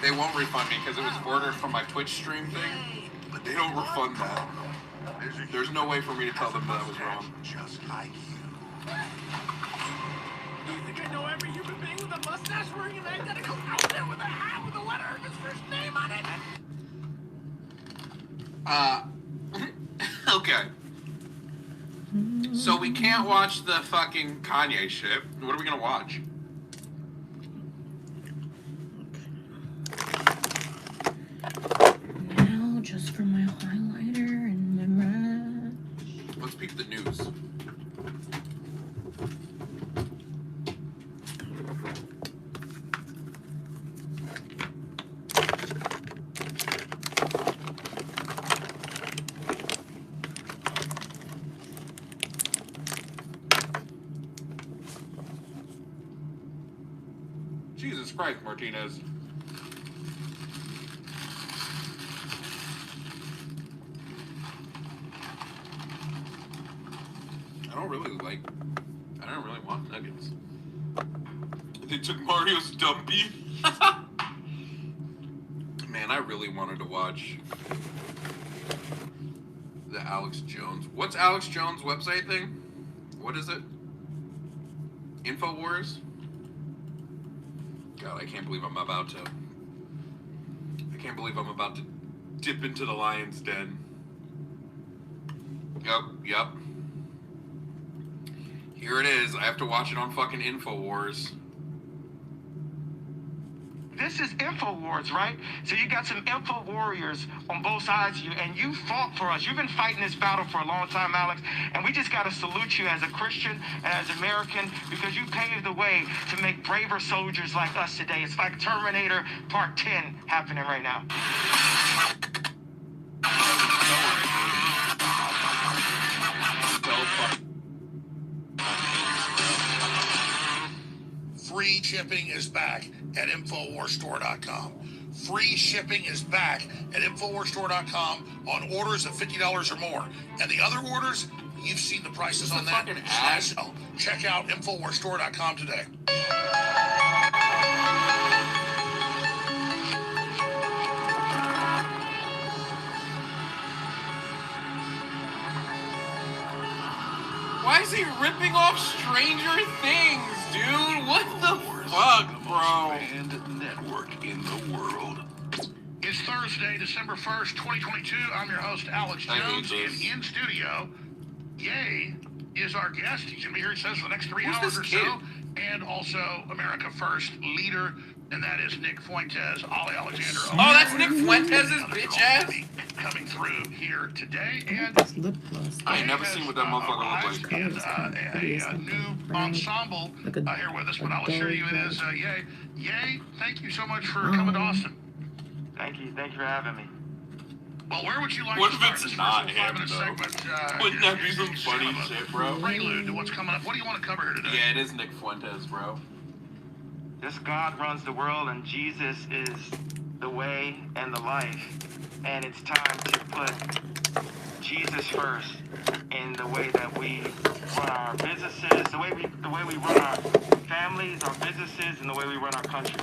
They won't refund me because it was ordered from my Twitch stream thing. But they don't refund that. There's no way for me to tell them that was wrong. Just like you. You think I know every human being with a mustache wearing an identical outfit with a hat with the letter of his first name on it? Okay. So we can't watch the fucking Kanye shit. What are we gonna watch? Now, just for my highlighter and my brush. Let's peek the news. Jesus Christ, Martinez. I don't really want nuggets. They took Mario's dumpy. Man, I really wanted to watch the Alex Jones. What's Alex Jones' website thing? What is it? InfoWars? God, I can't believe I'm about to dip into the lion's den. Yep. Here it is. I have to watch it on fucking InfoWars. This is InfoWars, right? So you got some info warriors on both sides of you, and you fought for us. You've been fighting this battle for a long time, Alex, and we just got to salute you as a Christian and as American because you paved the way to make braver soldiers like us today. It's like Terminator Part 10 happening right now. Free shipping is back at InfoWarsStore.com. Free shipping is back at InfoWarsStore.com on orders of $50 or more. And the other orders, you've seen the prices on that. So check out InfoWarsStore.com today. Why is he ripping off Stranger Things, dude? What the fuck, bro? Network in the world. It's Thursday, December 1st, 2022. I'm your host, Alex Jones, and in studio, Ye is our guest. He's going to be here, he says, for the next 3 hours or so. And also America First leader, and that is Nick Fuentes, Ollie Alexander. Oh, that's Nick Fuentes' bitch ass? Coming through here today. And I ain't never seen what that motherfucker looks like. And a new ensemble here with us, but I'll assure you it is Ye. Ye, thank you so much for coming to Austin. Thank you for having me. Well, where would you like what to if start it's this not first him, 5-minute segment? Wouldn't that be some funny shit, bro? Prelude to what's coming up. What do you want to cover here today? Yeah, it is Nick Fuentes, bro. This God runs the world, and Jesus is the way and the life. And it's time to put Jesus first in the way that we run our businesses, the way we run our families, our businesses, and the way we run our country.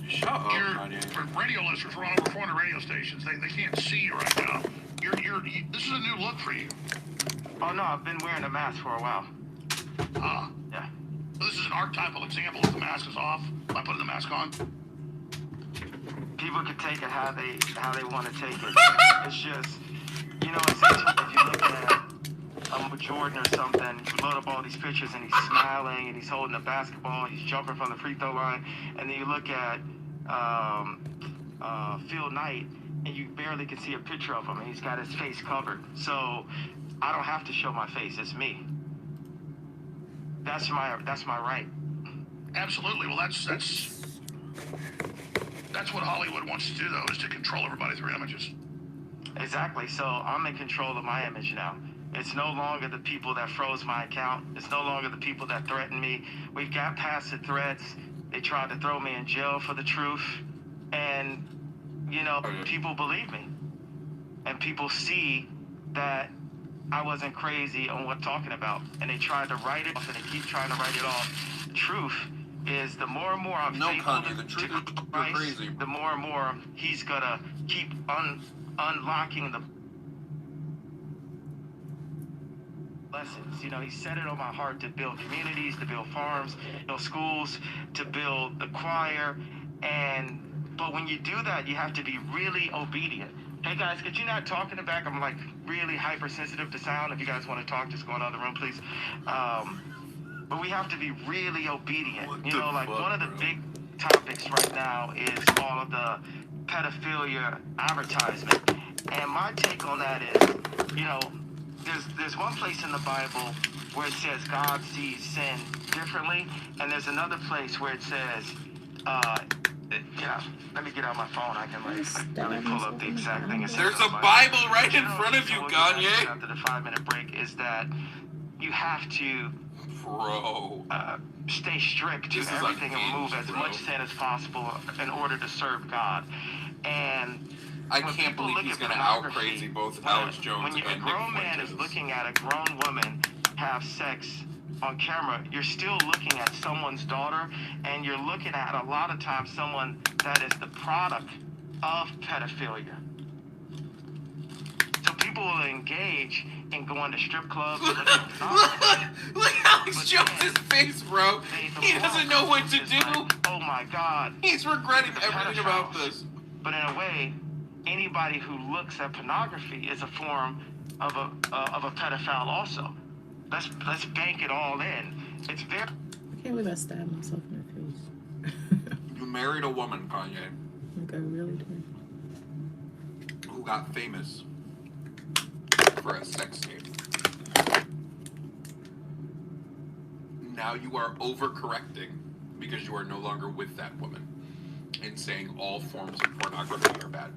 Shut up, Kanye. For radio listeners, we're on over 400 radio stations. They can't see you right now. This is a new look for you. Oh no, I've been wearing a mask for a while. Yeah. So this is an archetypal example if the mask is off by putting the mask on. People can take it how they want to take it. It's just, essentially, if you look at Jordan or something, you load up all these pictures and he's smiling and he's holding a basketball, he's jumping from the free throw line, and then you look at Phil Knight and you barely can see a picture of him and he's got his face covered. So I don't have to show my face, it's me. That's my right. Absolutely. Well, that's what Hollywood wants to do, though, is to control everybody through images. Exactly. So I'm in control of my image now. It's no longer the people that froze my account. It's no longer the people that threatened me. We've got past the threats. They tried to throw me in jail for the truth. And, people believe me. And people see that I wasn't crazy on what I'm talking about. And they tried to write it off, and they keep trying to write it off. The truth is the more and more I'm faithful to Christ, the more and more he's going to keep unlocking the lessons. You know, he set it on my heart to build communities, to build farms, build schools, to build the choir. But when you do that, you have to be really obedient. Hey guys, could you not talk in the back? I'm like really hypersensitive to sound. If you guys want to talk, just go in the other room, please. But we have to be really obedient. You know, like one of the big topics right now is all of the pedophilia advertisement. And my take on that is, you know, there's one place in the Bible where it says God sees sin differently, and there's another place where it says, let me get out my phone. I can really pull up the exact thing. There's a Bible right in front of you, Kanye. After the 5-minute break is that you have to stay strict to everything and remove as much sin as possible in order to serve God. And I can't believe he's going to out-crazy both Alex Jones and Nick When a grown man is looking at a grown woman have sex on camera, you're still looking at someone's daughter, and you're looking at a lot of times someone that is the product of pedophilia. So people will engage in going to strip clubs. Look Alex Jones' face, bro. He doesn't know what to do. Like, oh my God. He's regretting everything about this. But in a way, anybody who looks at pornography is a form of a pedophile also. Let's bank it all in. It's very. I can't believe I stabbed myself in the face. You married a woman, Kanye. Like I really did. Who got famous for a sex tape. Now you are overcorrecting because you are no longer with that woman and saying all forms of pornography are bad.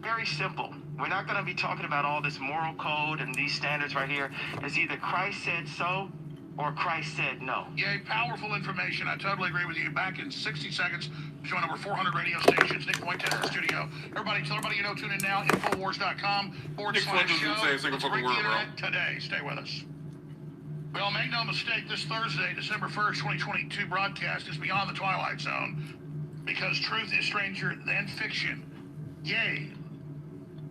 Very simple. We're not going to be talking about all this moral code and these standards right here. It's either Christ said so or Christ said no. Yay, powerful information. I totally agree with you. Back in 60 seconds, join over 400 radio stations. Nick Pointes in the studio. Everybody, tell everybody you know, tune in now. Infowars.com/show. Let's break the internet today. Stay with us. Well, make no mistake, this Thursday, December 1st, 2022 broadcast is Beyond the Twilight Zone because truth is stranger than fiction. Yay.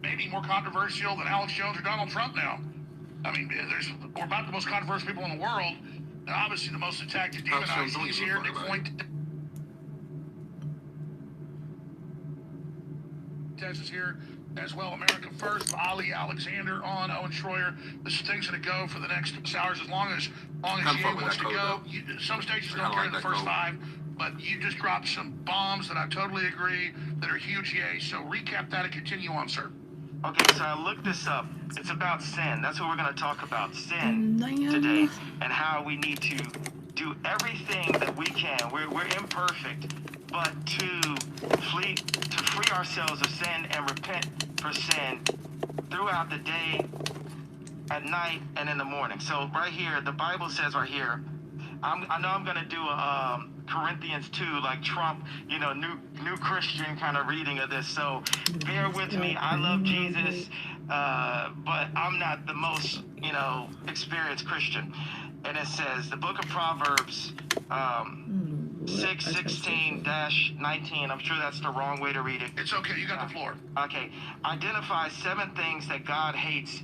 Maybe more controversial than Alex Jones or Donald Trump now. I mean, we're about the most controversial people in the world, and obviously the most attacked and demonized. He's here, Nick Pointes is here as well. America First, Ali Alexander on, Owen Schroyer. This thing's going to go for the next 6 hours as long as GA wants to go. Some stations don't carry the first 5, but you just dropped some bombs that I totally agree that are huge, Yay. So recap that and continue on, sir. Okay, so I looked this up. It's about sin. That's what we're going to talk about, sin today, and how we need to do everything that we can. We're imperfect, but to free ourselves of sin and repent for sin throughout the day, at night, and in the morning. So right here, the Bible says right here, I know I'm going to do a Corinthians 2, like Trump, you know, new Christian kind of reading of this. So bear with me. I love Jesus, but I'm not the most, you know, experienced Christian. And it says, the book of Proverbs 6:16-19. I'm sure that's the wrong way to read it. It's okay. You got the floor. Okay. Identify 7 things that God hates,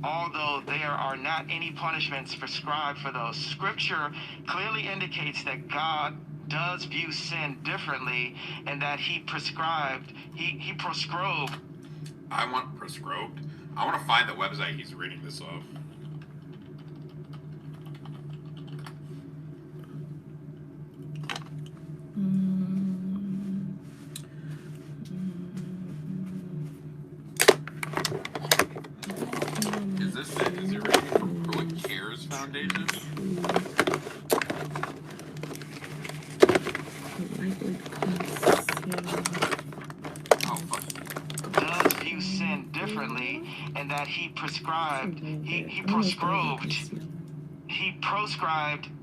although there are not any punishments prescribed for those. Scripture clearly indicates that God does view sin differently and that he proscribed. I want prescribed. I want to find the website he's reading this off. Is this it? Is he reading from Who Cares Foundation? Does view sin differently, and that he prescribed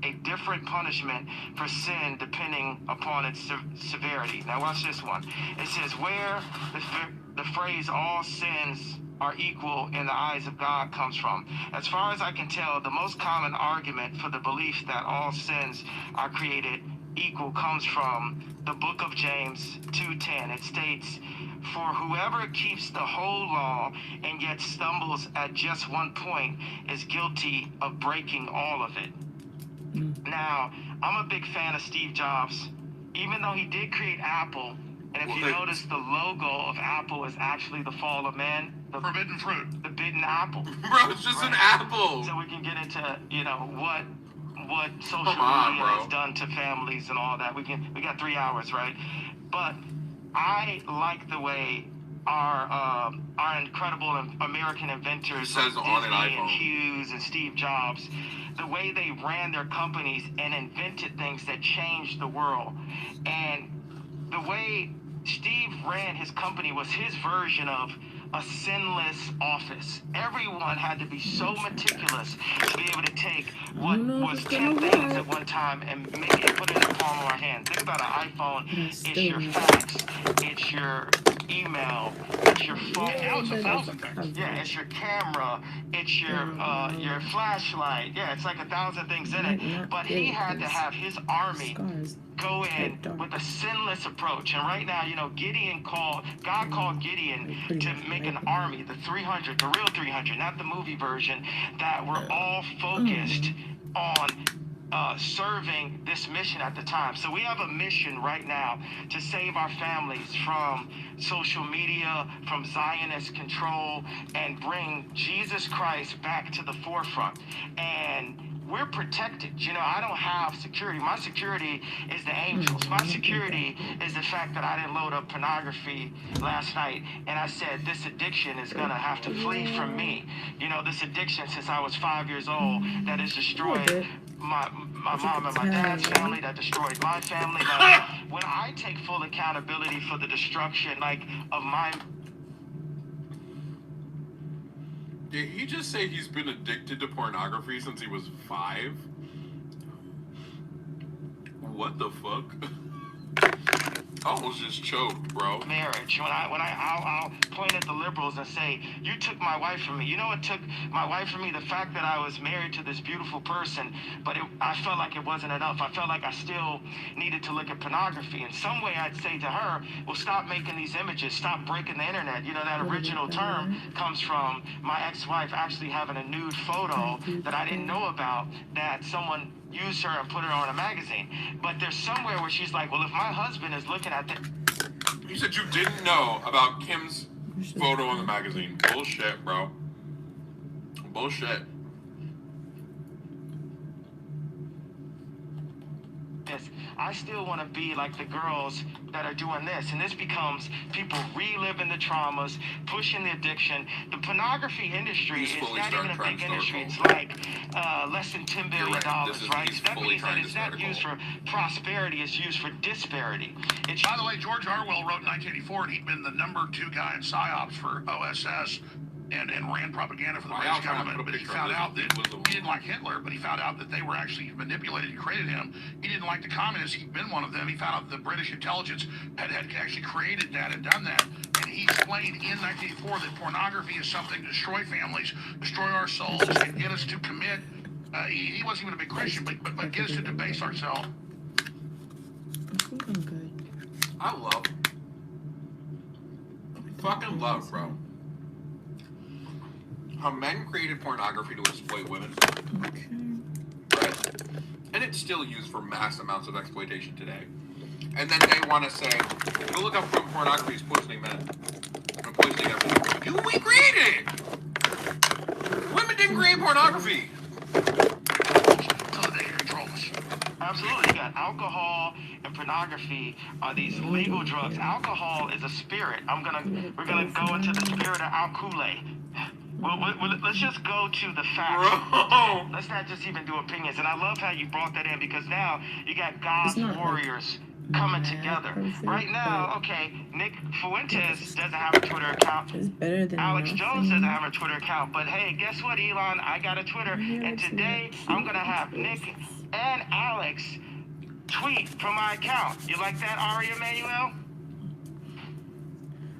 a different punishment for sin depending upon its severity. Now watch this one. It says where the phrase all sins are equal in the eyes of God comes from. As far as I can tell, the most common argument for the belief that all sins are created equal comes from the book of James 2:10. It states, "For whoever keeps the whole law and yet stumbles at just one point is guilty of breaking all of it." Now, I'm a big fan of Steve Jobs, even though he did create Apple. And if you notice, the logo of Apple is actually the fall of man. The forbidden fruit. The bidden apple. Bro, it's just an apple. So we can get into, you know, what social on, media bro. has done to families and all that. We got 3 hours, right? But I like the way our incredible American inventors, like says on an Disney and iPhone. Hughes and Steve Jobs, the way they ran their companies and invented things that changed the world. And the way Steve ran his company was his version of a sinless office. Everyone had to be so meticulous to be able to take what was 10 things at one time and make it, put it in the palm of our hand. Think about an iPhone. It's your fax, it's your email, it's your phone. Yeah, it's your camera, it's your flashlight. Yeah, it's like 1,000 things in it. But he had to have his army go in with a sinless approach. And right now, you know, God called Gideon to make an army, the 300, the real 300, not the movie version, that were all focused on serving this mission at the time. So we have a mission right now to save our families from social media, from Zionist control, and bring Jesus Christ back to the forefront. And we're protected. You know, I don't have security. My security is the angels. My security is the fact that I didn't load up pornography last night. And I said, this addiction is going to have to flee from me. You know, this addiction since I was 5 years old that has destroyed my mom and my dad's family, that destroyed my family. Like, when I take full accountability for the destruction, like, of my... Did he just say he's been addicted to pornography since he was 5? What the fuck? I almost just choked, bro. Marriage. I'll point at the liberals and say, you took my wife from me. You know what took my wife from me? The fact that I was married to this beautiful person, but I felt like it wasn't enough. I felt like I still needed to look at pornography. In some way, I'd say to her, well, stop making these images. Stop breaking the internet. You know, that original term comes from my ex-wife actually having a nude photo that I didn't know about, that someone used her and put her on a magazine. But there's somewhere where she's like, well, if my husband is looking at that... You said you didn't know about Kim's photo in the magazine. Bullshit, bro. Bullshit. I still want to be like the girls that are doing this. And this becomes people reliving the traumas, pushing the addiction. The pornography industry is not even a big industry. It's like less than $10 billion, right? That means that it's not used for prosperity, it's used for disparity. By the way, George Orwell wrote in 1984, and he'd been the #2 guy in PSYOPs for OSS. And ran propaganda for the British government, but he found out that he didn't like Hitler, but he found out that they were actually manipulated and created him. He didn't like the communists. He'd been one of them. He found out that the British intelligence had actually created that and done that. And he explained in 1984 that pornography is something to destroy families, destroy our souls, and get us to commit. He wasn't even a big Christian, but get us to debase ourselves. I love. Fucking love, bro. How men created pornography to exploit women. Right? And it's still used for mass amounts of exploitation today. And then they want to say, go look up pornography is poisoning men. Or poisoning everything. We created it! Women didn't create pornography! So they control us. Absolutely. You got alcohol and pornography are these legal drugs. Alcohol is a spirit. We're gonna go into the spirit of 𝕄𝕂𝕂𝔼𝕋. Well, let's just go to the facts. Bro. Let's not just even do opinions. And I love how you brought that in, because now you got God's warriors coming together. Right now, okay, Nick Fuentes doesn't have a Twitter account. Alex Jones doesn't have a Twitter account. But hey, guess what, Elon? I got a Twitter. And today, I'm going to have Nick and Alex tweet from my account. You like that, Ari Emanuel?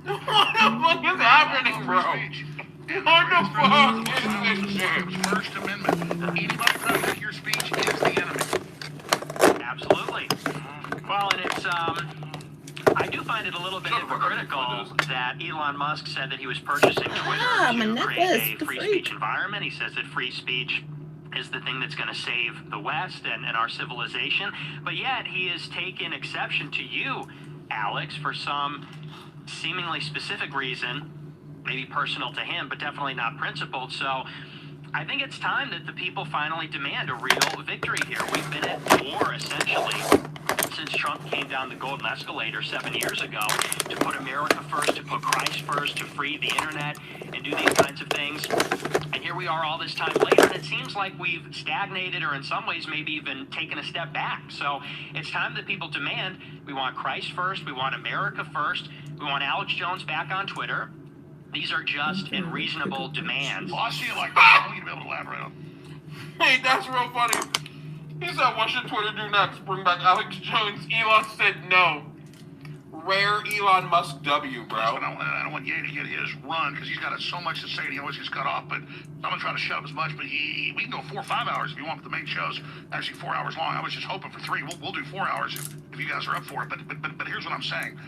What the fuck is happening, bro? What the fuck is this shit? First Amendment. Anybody trying to make your speech is the enemy. Absolutely. Well, and it's, I do find it a little bit hypocritical that Elon Musk said that he was purchasing Twitter to create a free speech environment. He says that free speech is the thing that's going to save the West and our civilization. But yet he has taken exception to you, Alex, for some seemingly specific reason, maybe personal to him, but definitely not principled. So I think it's time that the people finally demand a real victory here. We've been at war, essentially, since Trump came down the golden escalator 7 years ago to put America first, to put Christ first, to free the internet and do these kinds of things. And here we are all this time later, and it seems like we've stagnated or in some ways maybe even taken a step back. So it's time that people demand we want Christ first, we want America first, we want Alex Jones back on Twitter. These are just and reasonable demands. Well, I see it like that. I want you to be able to elaborate on. Hey, that's real funny. He said, what should Twitter do next? Bring back Alex Jones. Elon said no. Rare Elon Musk W, bro. I don't want Ye to get his run because he's got so much to say and he always gets cut off. But I'm going to try to shut up as much. But we can go 4 or 5 hours if you want. But the main show's actually 4 hours long. I was just hoping for 3. We'll do 4 hours if you guys are up for it. But here's what I'm saying.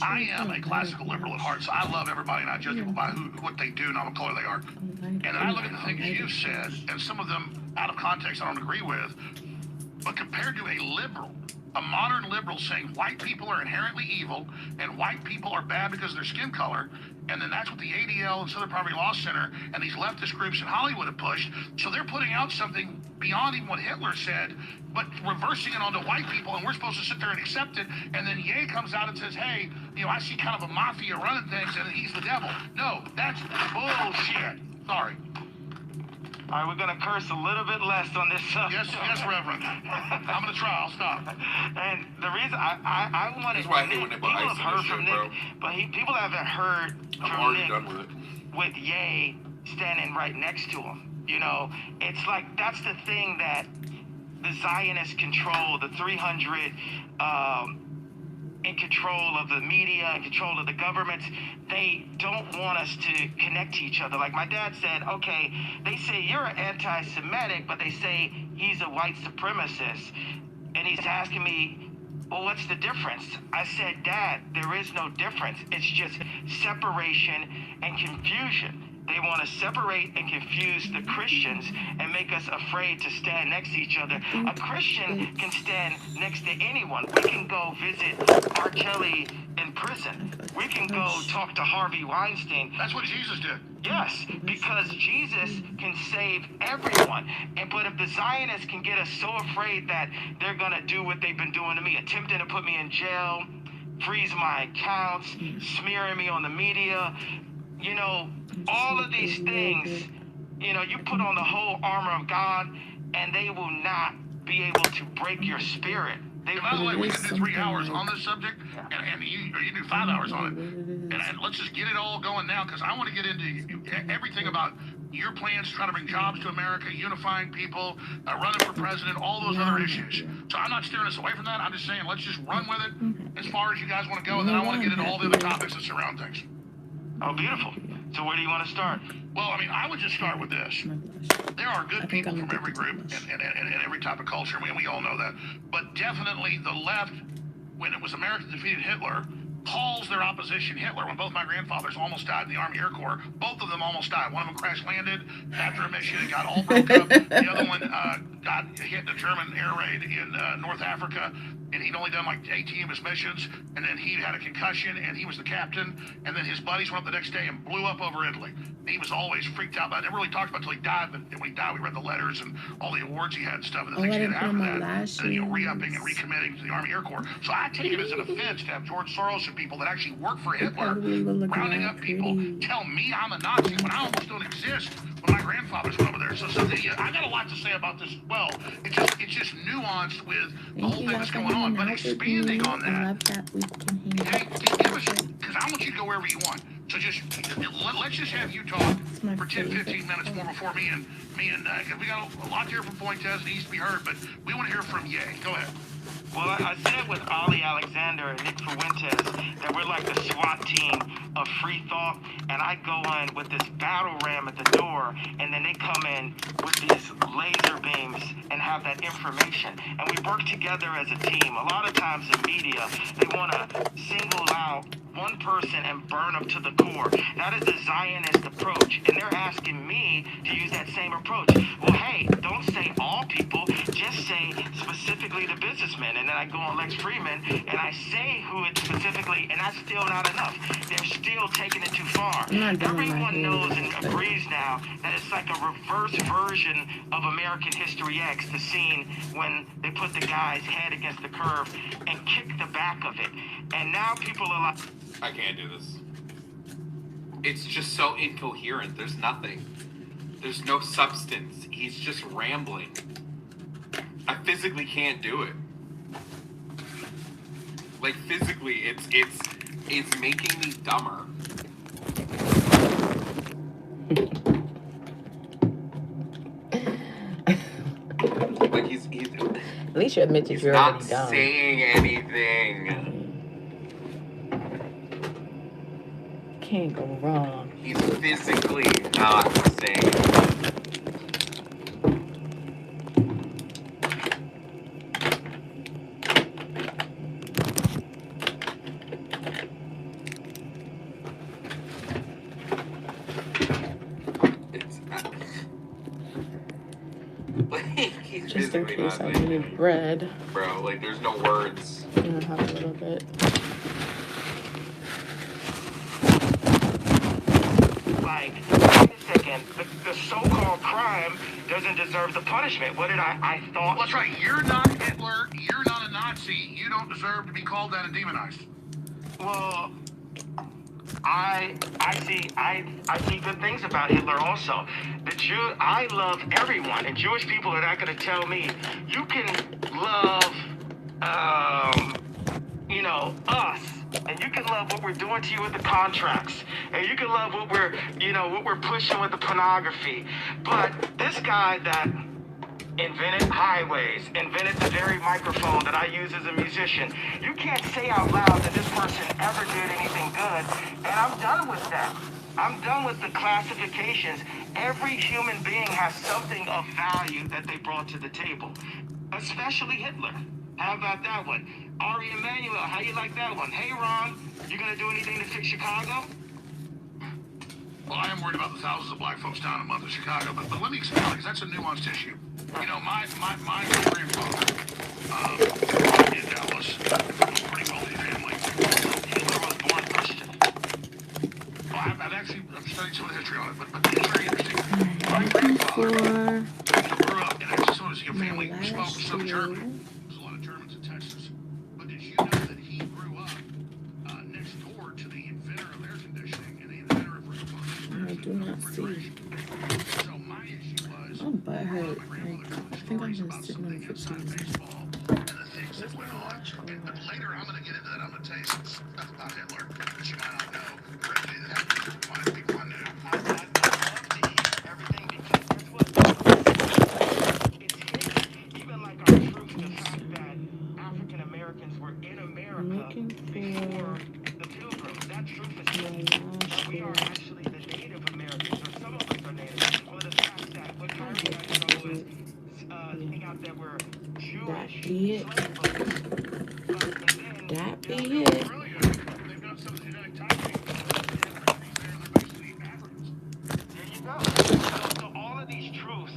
I am a classical liberal at heart, so I love everybody and I judge people by what they do, not what color they are. And then I look at the things you said, and some of them out of context I don't agree with, but compared to a liberal, a modern liberal saying white people are inherently evil and white people are bad because of their skin color, and then that's what the ADL and Southern Poverty Law Center and these leftist groups in Hollywood have pushed. So they're putting out something beyond even what Hitler said, but reversing it onto white people, and we're supposed to sit there and accept it. And then Ye comes out and says, hey, I see kind of a mafia running things, and he's the devil. No, that's bullshit. Sorry. All right, we're going to curse a little bit less on this subject. Yes, Reverend. I'm going to try. I'll stop. And the reason I wanted to people have heard from Nick, but people haven't heard from Nick with Ye standing right next to him. It's like that's the thing that the Zionists control, the 300 in control of the media, in control of the governments. They don't want us to connect to each other. Like my dad said, okay, they say you're an anti-Semitic, but they say he's a white supremacist. And he's asking me, well, what's the difference? I said, Dad, there is no difference. It's just separation and confusion. They want to separate and confuse the Christians and make us afraid to stand next to each other. A Christian can stand next to anyone. We can go visit R. Kelly in prison. We can go talk to Harvey Weinstein. That's what Jesus did. Yes, because Jesus can save everyone. But if the Zionists can get us so afraid that they're going to do what they've been doing to me, attempting to put me in jail, freeze my accounts, smearing me on the media, all of these things, you put on the whole armor of God and they will not be able to break your spirit. By the way, we can do 3 hours on this subject, and you do 5 hours on it. And let's just get it all going now, because I want to get into everything about your plans to try to bring jobs to America, unifying people, running for president, all those other issues. So I'm not steering us away from that. I'm just saying let's just run with it as far as you guys want to go, and then I want to get into all the other topics that surround things. Oh, beautiful. So where do you want to start? Well, I would just start with this. There are good people from every group and every type of culture. We all know that. But definitely the left, when it was America defeated Hitler, calls their opposition Hitler. When both my grandfathers almost died in the Army Air Corps, both of them almost died. One of them crash landed after a mission and got all broke up. The other one got hit in a German air raid in North Africa, and he'd only done like 18 of his missions, and then he had a concussion, and he was the captain, and then his buddies went up the next day and blew up over Italy. He was always freaked out about it. Never really talked about it until he died, but when he died, we read the letters and all the awards he had and stuff, and the things he did after that, and re-upping and recommitting to the Army Air Corps. So I take it as an offense to have George Soros and people that actually work for Hitler rounding up people, tell me I'm a Nazi when I almost don't exist when my grandfathers went over there. So I got a lot to say about this as well. It's just nuanced with the whole thing that's going on, but expanding on that, because I want you to go wherever you want. So let's just have you talk for 10, 15 minutes more before me and we got a lot to hear from Fuentes. It needs to be heard, but we want to hear from Ye. Go ahead. Well, I said with 𝕻𝕻𝕼𝕌h and Nick Fuentes that we're like the SWAT team of free thought, and I go in with this battle ram at the door, and then they come in with these laser beams and have that information, and we work together as a team. A lot of times in media, they want to single out one person and burn them to the core. That is the Zionist approach, and they're asking me to use that same approach. Well, hey, don't say all people, just say specifically the businessmen. And then I go on Lex Friedman and I say who it specifically, and that's still not enough. They're still taking it too far. Everyone knows and agrees now that it's like a reverse version of American History X, the scene when they put the guy's head against the curve and kick the back of it. And now people are like, I can't do this. It's just so incoherent. There's nothing. There's no substance. He's just rambling. I physically can't do it. Like physically, it's making me dumber. Like he's at least you admit that you're already dumb. not saying anything. Can't go wrong. He's physically not saying. Just in case I need bread. Bro, like there's no words. I'm gonna have a little bit. like, wait a second, the so-called crime doesn't deserve the punishment. What did I thought? Well, that's right. You're not Hitler. You're not a Nazi. You don't deserve to be called that and demonized. Well, I see good things about Hitler also. I love everyone, and Jewish people are not going to tell me you can love, us, and you can love what we're doing to you with the contracts, and you can love what we're pushing with the pornography. But this guy that invented highways, invented the very microphone that I use as a musician, you can't say out loud that this person ever did anything good, and I'm done with that. I'm done with the classifications. Every human being has something of value that they brought to the table, especially Hitler. How about that one? Ari Emanuel, how you like that one? Hey, Ron, you gonna do anything to fix Chicago? Well, I am worried about the thousands of black folks down in the month of Chicago, but let me explain, because that's a nuanced issue. You know, my grandfather in Dallas, pretty wealthy family. Hitler was born Christian. Well, I've studied some of the history on it, but it's very interesting. My grandfather grew up in a family who spoke some German. There's a lot of Germans in Texas. But did you know that he grew up next door to the inventor of air conditioning and the inventor of I do not see. So my issue was, my butt hurt. I think I'm just sitting on the and the things that went on. But later, I'm going to get into that. I'm going to tell you some stuff about Hitler that you might not know. Really, that happened to a lot of people I knew. I'd love to hear everything, because that's what it's hidden. Even like our truth, the fact that African Americans were in America before the Pilgrims. That truth is hidden. We are actually the Native Americans, or some of us are Native. Or the fact that what Kyrie and I know is hang out that we're Jewish. That be it. They've got some genetic typing. There you go. So all of these truths,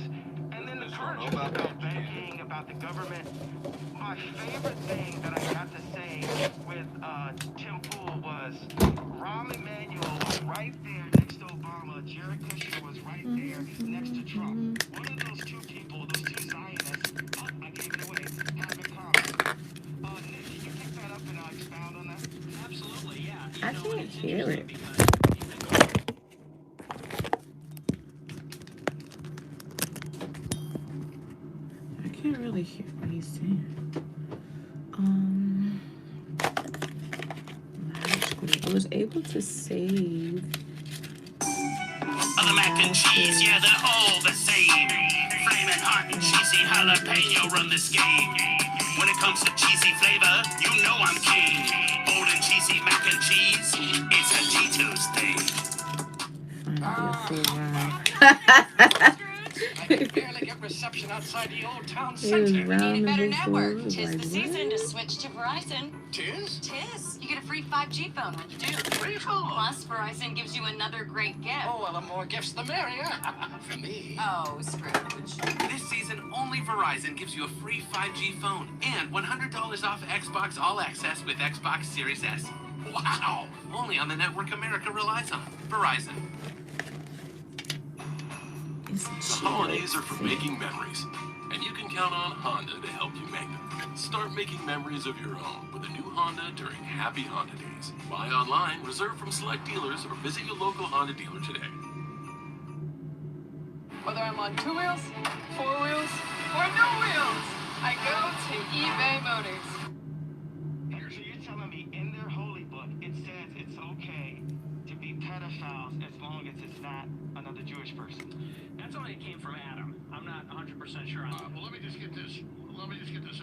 and then the current truth about banking, about the government. My favorite thing that I got to say with Tim Pool was Rahm Emanuel was right there next to Obama. Jared Kushner was right there next to Trump. One of those two people, those two Zionists, I gave it away, have in common. Nick, can you pick that up and expound on that? Absolutely, yeah. I can't hear it. I can't really hear what he's saying. I was able to save. The mac and cheese, yeah, they're all the same. Flaming hot and cheesy jalapeno run this game. When it comes to cheesy flavor, you know I'm king. Bold and cheesy mac and cheese, it's a Tito's thing. I can barely get reception outside the old town It was center. You need a round better before. network. It was Tis like, the season what? to switch to Verizon. Tis? Tis. You get a free 5G phone when you do. Free phone? Plus, Verizon gives you another great gift. Oh, well, the more gifts, the merrier. For me. Oh, Scrooge. This season, only Verizon gives you a free 5G phone and $100 off Xbox All Access with Xbox Series S. Wow! Only on the network America relies on. Verizon. The holidays are for making memories, and you can count on Honda to help you make them. Start making memories of your own with a new Honda during Happy Honda Days. Buy online, reserve from select dealers, or visit your local Honda dealer today. Whether I'm on 2 wheels, 4 wheels, or no wheels, I go to eBay Motors. So you're telling me in their holy book it says it's okay to be pedophiles as long as it's not another Jewish person? That's only came from Adam. I'm not 100% sure on that. Well, let me just get this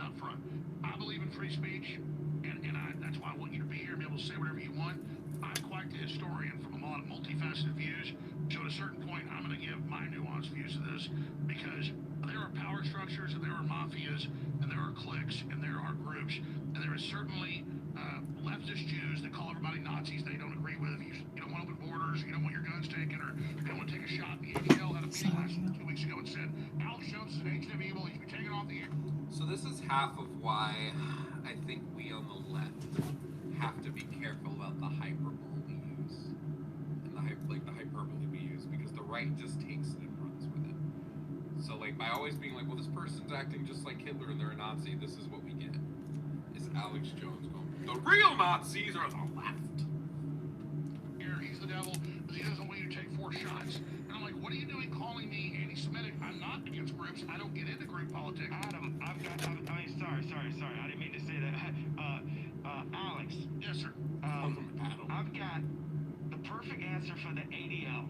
out front. I believe in free speech, and that's why I want you to be here and be able to say whatever you want. I'm quite the historian from a lot of multifaceted views. So at a certain point, I'm going to give my nuanced views of this, because there are power structures, and there are mafias, and there are cliques, and there are groups, and there is certainly leftist Jews that call everybody Nazis they don't agree with. You don't want open borders, you don't want your guns taken, or you don't want to take a shot. The ADL had a meeting last 2 weeks ago and said Alex Jones is an agent of evil. He should be taken off the air. So this is half of why I think we on the left have to be careful about the hyperbole we use, and the hyperbole we use, because the right just takes it and runs with it. So like by always being like, well, this person's acting just like Hitler and they're a Nazi, this is what we get. Is Alex Jones going, the real Nazis are the left. Here, he's the devil, because he doesn't want you to take 4 shots. And I'm like, what are you doing calling me anti-Semitic? I'm not against groups. I don't get into group politics. Adam, sorry. I didn't mean to say that. Alex. Yes, sir. I've got the perfect answer for the ADL.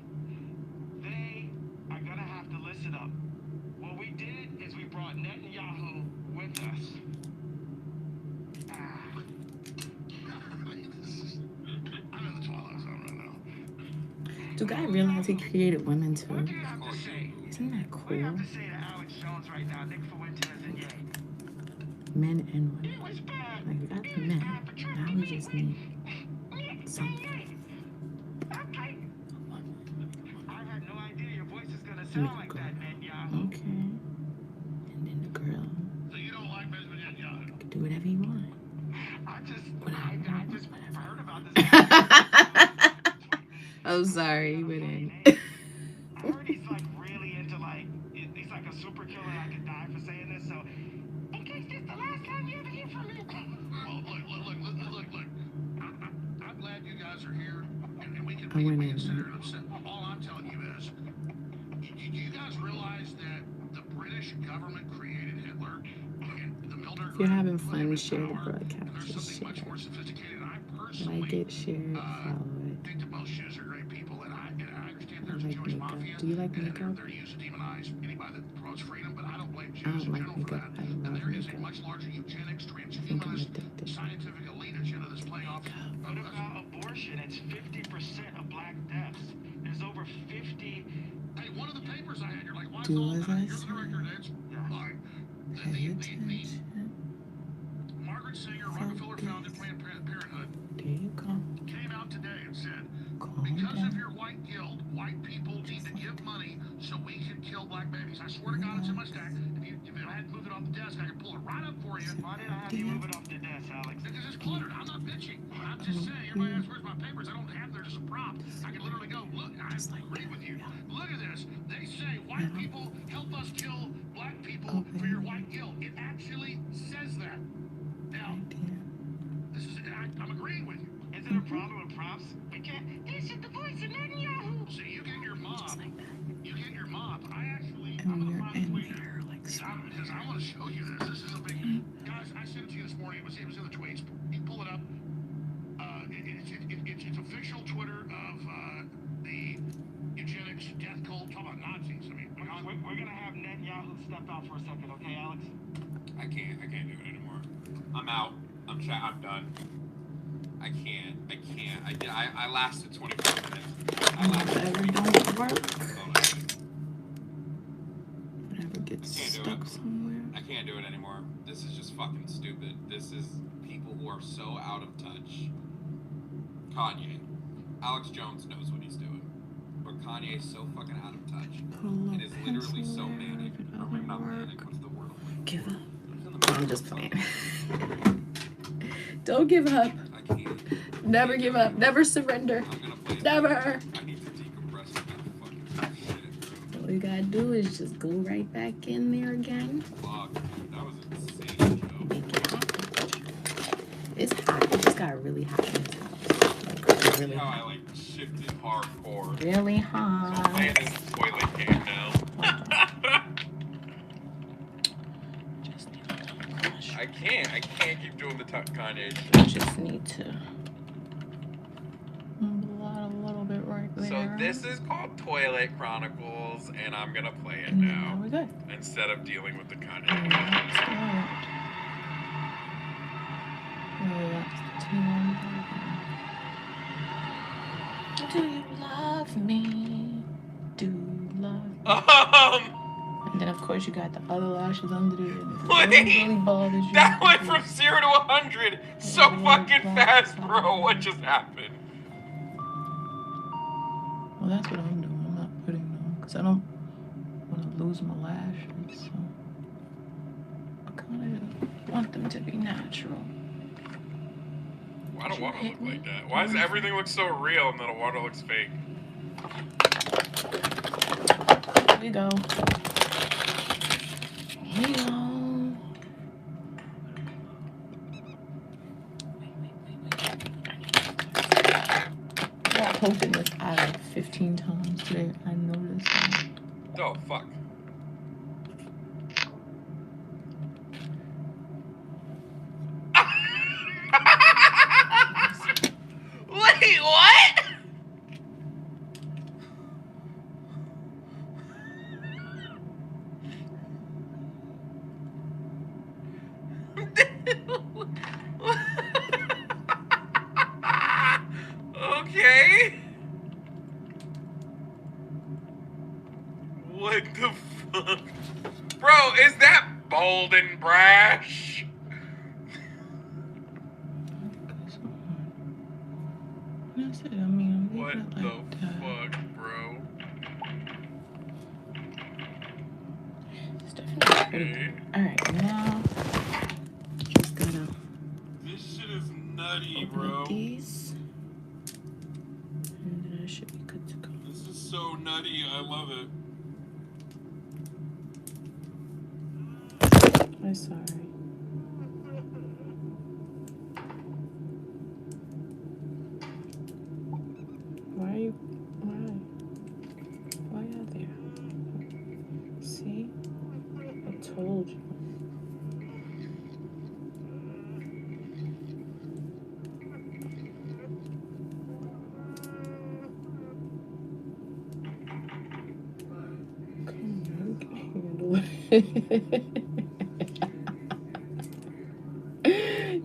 They are going to have to listen up. What we did is we brought Netanyahu with us. I'm in the Twilight Zone right now. Do guy realize he created women too? What do you have to say? Isn't that What do you cool? have to say to Alex Jones right now? Nick Fuentes and Ye. Men and women. Like we got the men. Now we just need something. I had no idea your voice is going to sound like that, Netanyahu. Okay. And then the girl. So you don't like President Netanyahu? You can do whatever you want. I just heard about this. Oh, sorry, but then. I heard he's like really into he's like a super killer. I could die for saying this. So, in case this the last time you ever hear from me. Well, look. I'm glad you guys are here, and we can consider it upset. All I'm telling you is, you guys realize that the British government created Hitler, and the military. If you're having fun, share the broadcast. There's Just something share much more it. sophisticated. And I personally Like it, share it, follow it. think that both Jews are great people, and I understand I there's a like Jewish makeup. mafia. Do you like And makeup? they're used to demonize anybody that promotes freedom, but I don't blame I Jews don't in like general for makeup. that. I And love there is a makeup. much larger eugenics, I think I'm transhumanist, addicted. scientific elite agenda that's playing off. What about abortion? It's 50% of black deaths. There's over 50. Hey, one of the papers I had, you're like, why is Do all as that? I You're the director, Nance. All right. Pay attention. Margaret Sanger, Rockefeller founded Planned Parenthood, There you go. came out today and said, Calm because of down. your white guilt, white people need to give money so we can kill black babies. I swear to God, it's in my stack. If I hadn't moved it off the desk, I could pull it right up for you. Why did I have you move it off the desk, Alex? Because it's cluttered. I'm not bitching. I'm just saying, everybody asks, where's my papers? I don't have there as a prop. I can literally go, look, I agree with you. Look at this. They say white people help us kill black people for your white guilt. It actually says that. Now, this is, I'm agreeing with you. Is it a problem with props? We can't. They said the voice of Netanyahu. See, you get your mob. You get your mob. I actually, And I'm we're going to in find this there like because I want to show you this. This is a big, guys. I sent it to you this morning. It was in the tweets. You pull it up. It's official Twitter of the eugenics death cult. Talk about Nazis. I mean, We're gonna have Netanyahu step out for a second, okay, Alex? I can't do it anymore. I'm out. I'm done. I can't. I lasted 25 minutes. Whatever don't work. Whatever gets stuck somewhere. I can't do it anymore. This is just fucking stupid. This is people who are so out of touch. Kanye. Alex Jones knows what he's doing. But Kanye is so fucking out of touch. It is literally so manic. Or maybe not manic. What's the word? Give up. I'm just playing. Don't give up. I can't. Never give up. Never surrender. Never. I need to decompress with that fucking shit. All you gotta do is just go right back in there again. Fuck, that was insane, It's hot. It just got really hot in this house. Like, really how hot. I like shifted hardcore. Really hot. So I'm playing this toilet game now. I can't keep doing the Kanye shit. I just need to blot a little bit right there. So this is called Toilet Chronicles, and I'm gonna play it now. We're good. Instead of dealing with the Kanye. Do you love me? Do you love me? And then of course you got the other lashes under there. Really bothers you. That went from 0 to 100 so fucking fast, bro. What just happened? Well, that's what I'm doing. I'm not putting them because I don't want to lose my lashes. So I kind of want them to be natural. Why do water look like that? Why does everything look so real and then the water looks fake? Here we go. Here we go. I posted this out like 15 times today. I noticed that. Oh, fuck. Wait, what? Okay. What the fuck? Bro, is that bold and brash? That's it. I mean, What the fuck, bro? It's definitely pretty good. Alright, now just gotta This shit is nutty, open bro. up these. And then I should be good to go. This is so nutty. I love it. I'm sorry. Why are you? Why out there? See? I told you. Come on, you can handle it.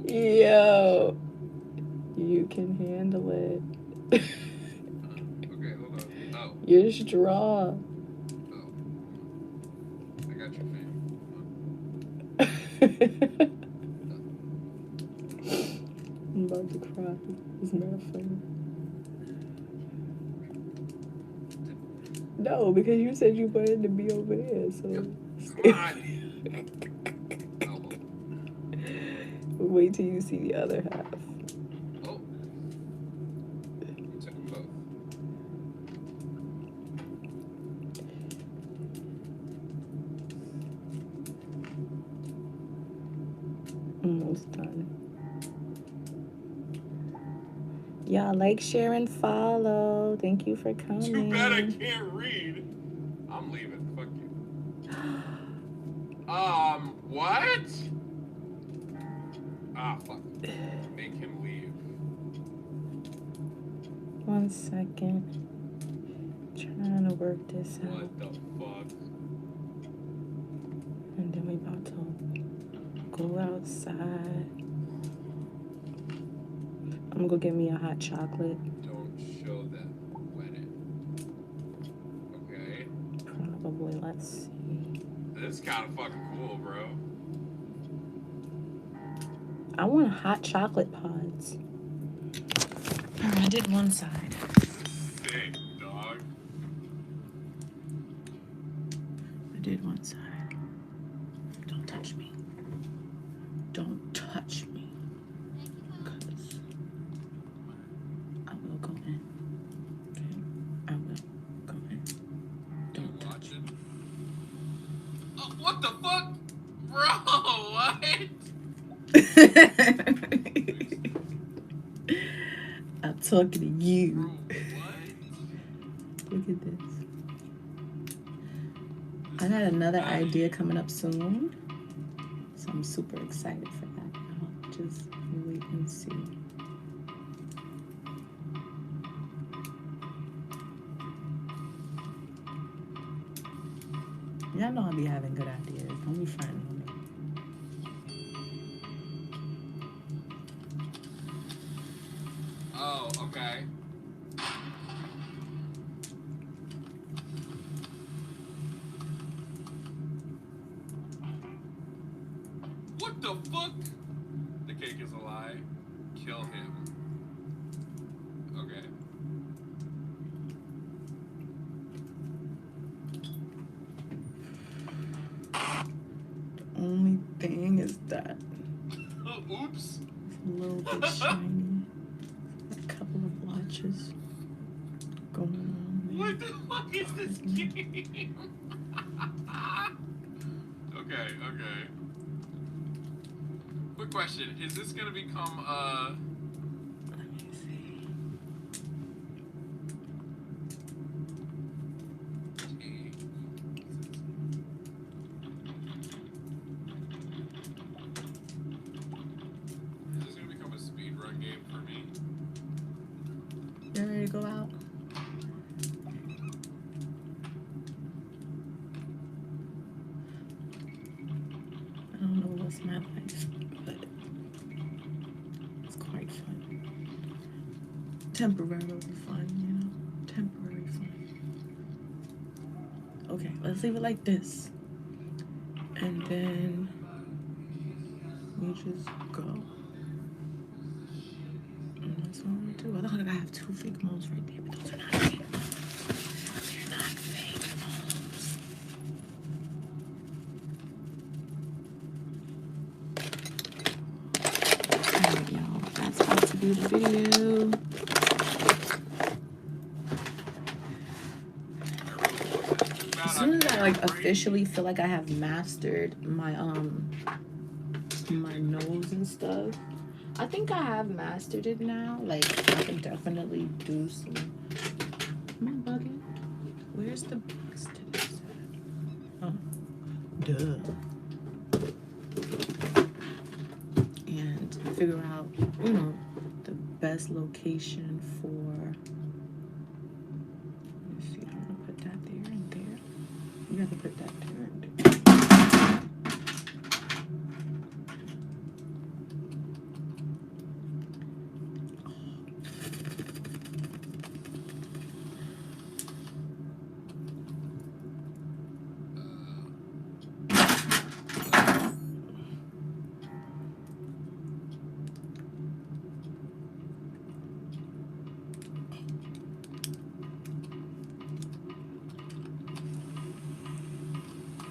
Yo, you can handle it. Okay, hold on. Oh. You're strong. I got your fan. I'm about to cry. It's not funny. No, because you said you wanted to be over there, so. Come on. Wait till you see the other half. Oh. You took them both. Almost done. Y'all like, share, and follow. Thank you for coming. Too bad I can't read. I'm leaving. Fuck you. What? Ah, fuck. Make him leave. 1 second. Trying to work this out. What the fuck? And then we about to go outside. I'm gonna go get me a hot chocolate. Don't show them. Wet it. Okay. Probably. Let's see. This is kind of fucking cool, bro. I want hot chocolate pods. I did one side. Sick, dog. I did one side. Don't touch me. Don't touch me. Because I will go in. Okay? I will go in. Don't touch me. Oh, what the fuck? Bro, what? I'm talking to you. Bro, what? Look at this. I got another idea coming up soon. So I'm super excited for that. I'll just wait and see. Y'all know I'll be having good ideas. Don't be fronting on me. Oh, okay. What the fuck? The cake is a lie. Kill him. Okay. The only thing is that Oh, oops. it's a little bit shiny. A couple of blotches going on. What the fuck is this game? Okay, okay. Quick question. Is this gonna become Let me see. Is this gonna become a speedrun game for me? You ready to go out? I don't know what's my life, but it's quite fun. Temporarily fun, you know? Temporary fun. Okay, let's leave it like this. And then we just go. And that's what I'm gonna do. I thought I have 2 fake moles right there, but those are not fake moles. They're not fake moles. Alright, y'all. That's about to be the video. As soon as I like officially feel like I have mastered my my nose and stuff, I think I have mastered it now. Like I can definitely do some. Am I bugging? Where's the bugs to this? Oh, duh. And figure out, you know, the best location for. Let's see, I'm gonna put that there and there. You have to put that there and there.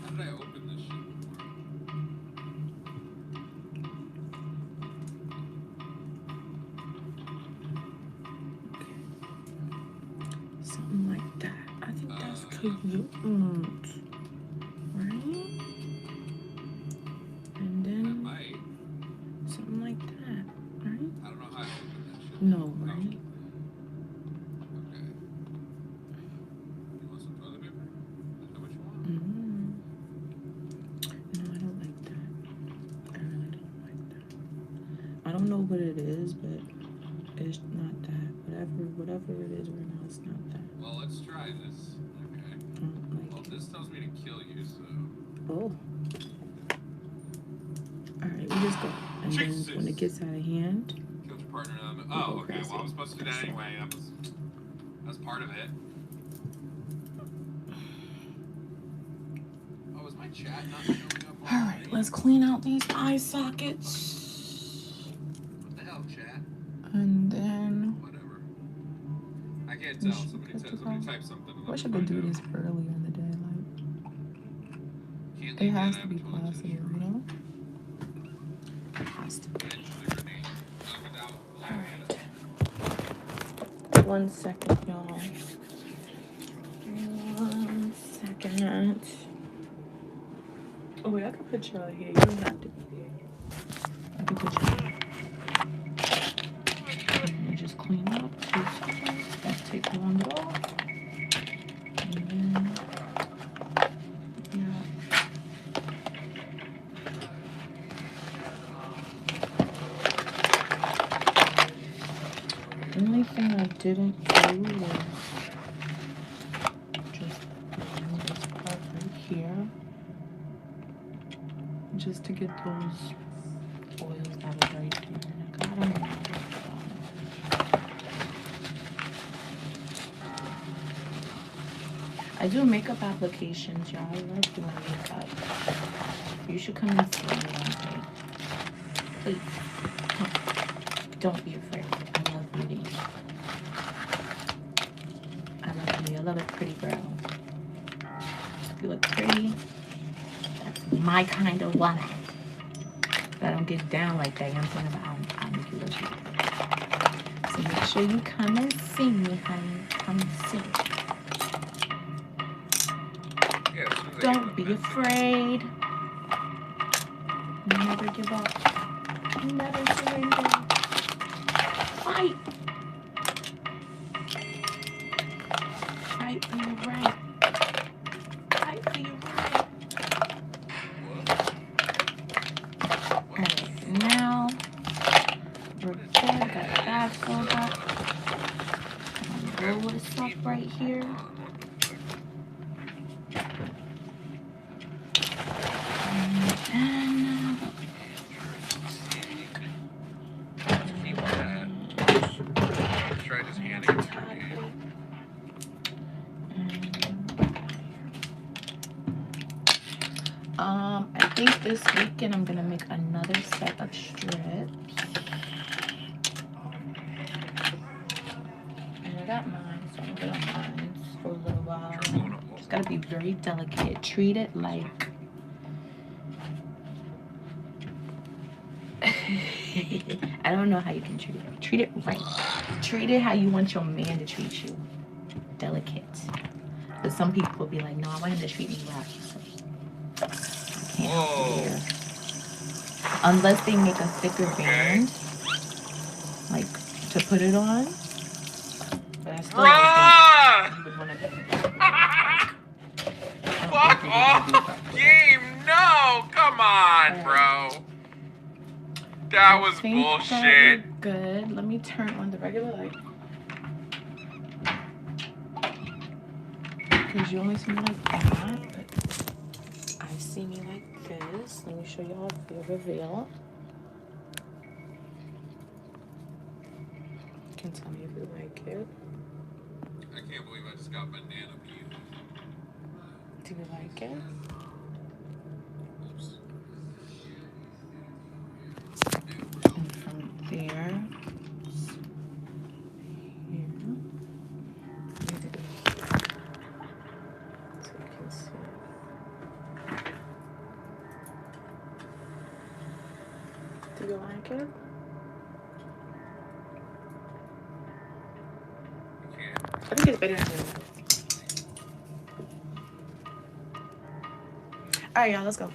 How did I open this shit before? Something like that. I think that's cute. Right? And then something like that. Right? I don't know how I open that shit. No, right? Okay. You want some toilet paper? Is that what you want? No, I don't like that. I really don't like that. I don't know what it is, but it's not that. Whatever it is right now, it's not that. Well, let's try this. Okay. Well, this tells me to kill you, so. Oh. Alright, then when it gets out of hand. Killed your partner. Oh, okay. Well, I was supposed to do that anyway. That's part of it. Oh, is my chat not showing up? Alright, let's clean out these eye sockets. What the hell, chat? And then... Whatever. I can't tell. Somebody type something. I wish I could do this earlier in the day. Like, it has to be possible, you know? It has to be. Alright. 1 second, y'all. 1 second. Oh wait, I can put y'all here. You don't have to be there. I can put y'all here. Let me just clean up 2 seconds. Let's take one off. And then, yeah. The only thing I didn't do was just move this part right here. Just to get those oils out of right here. I don't know. I do makeup applications, y'all. I love doing makeup. You should come and see me one day. Please. Come. Don't be afraid. I love beauty. I love beauty. I love a pretty girl. If you look pretty, that's my kind of woman. But I don't get down like that. You know what I'm saying? I'll make you look good. So make sure you come and see me, honey. Come and see me. Don't be afraid. Never give up. Never surrender. Fight. Fight for your right. Fight for your right. Alright, now we're good. Got that filled up. I'm gonna roll this up right here. I think this weekend I'm gonna make another set of strips. And I got mine, so I'm gonna put on mine for a little while. Just gotta be very delicate. Treat it like I don't know how you can treat it. Treat it right. Treat it how you want your man to treat you. Delicate. But some people will be like, no, I want him to treat me rough. Whoa. Unless they make a thicker band, like to put it on. But I still you would want to Fuck off, game! No, come on, bro. That was bullshit. That good. Let me turn on the regular light. Because you only see me like that, but I see me like this. Let me show y'all the reveal. You can tell me if you like it. I can't believe I just got banana peel. Do you like it? Oops. And from there, do you like it? I think it's better than this. Alright, y'all, let's go.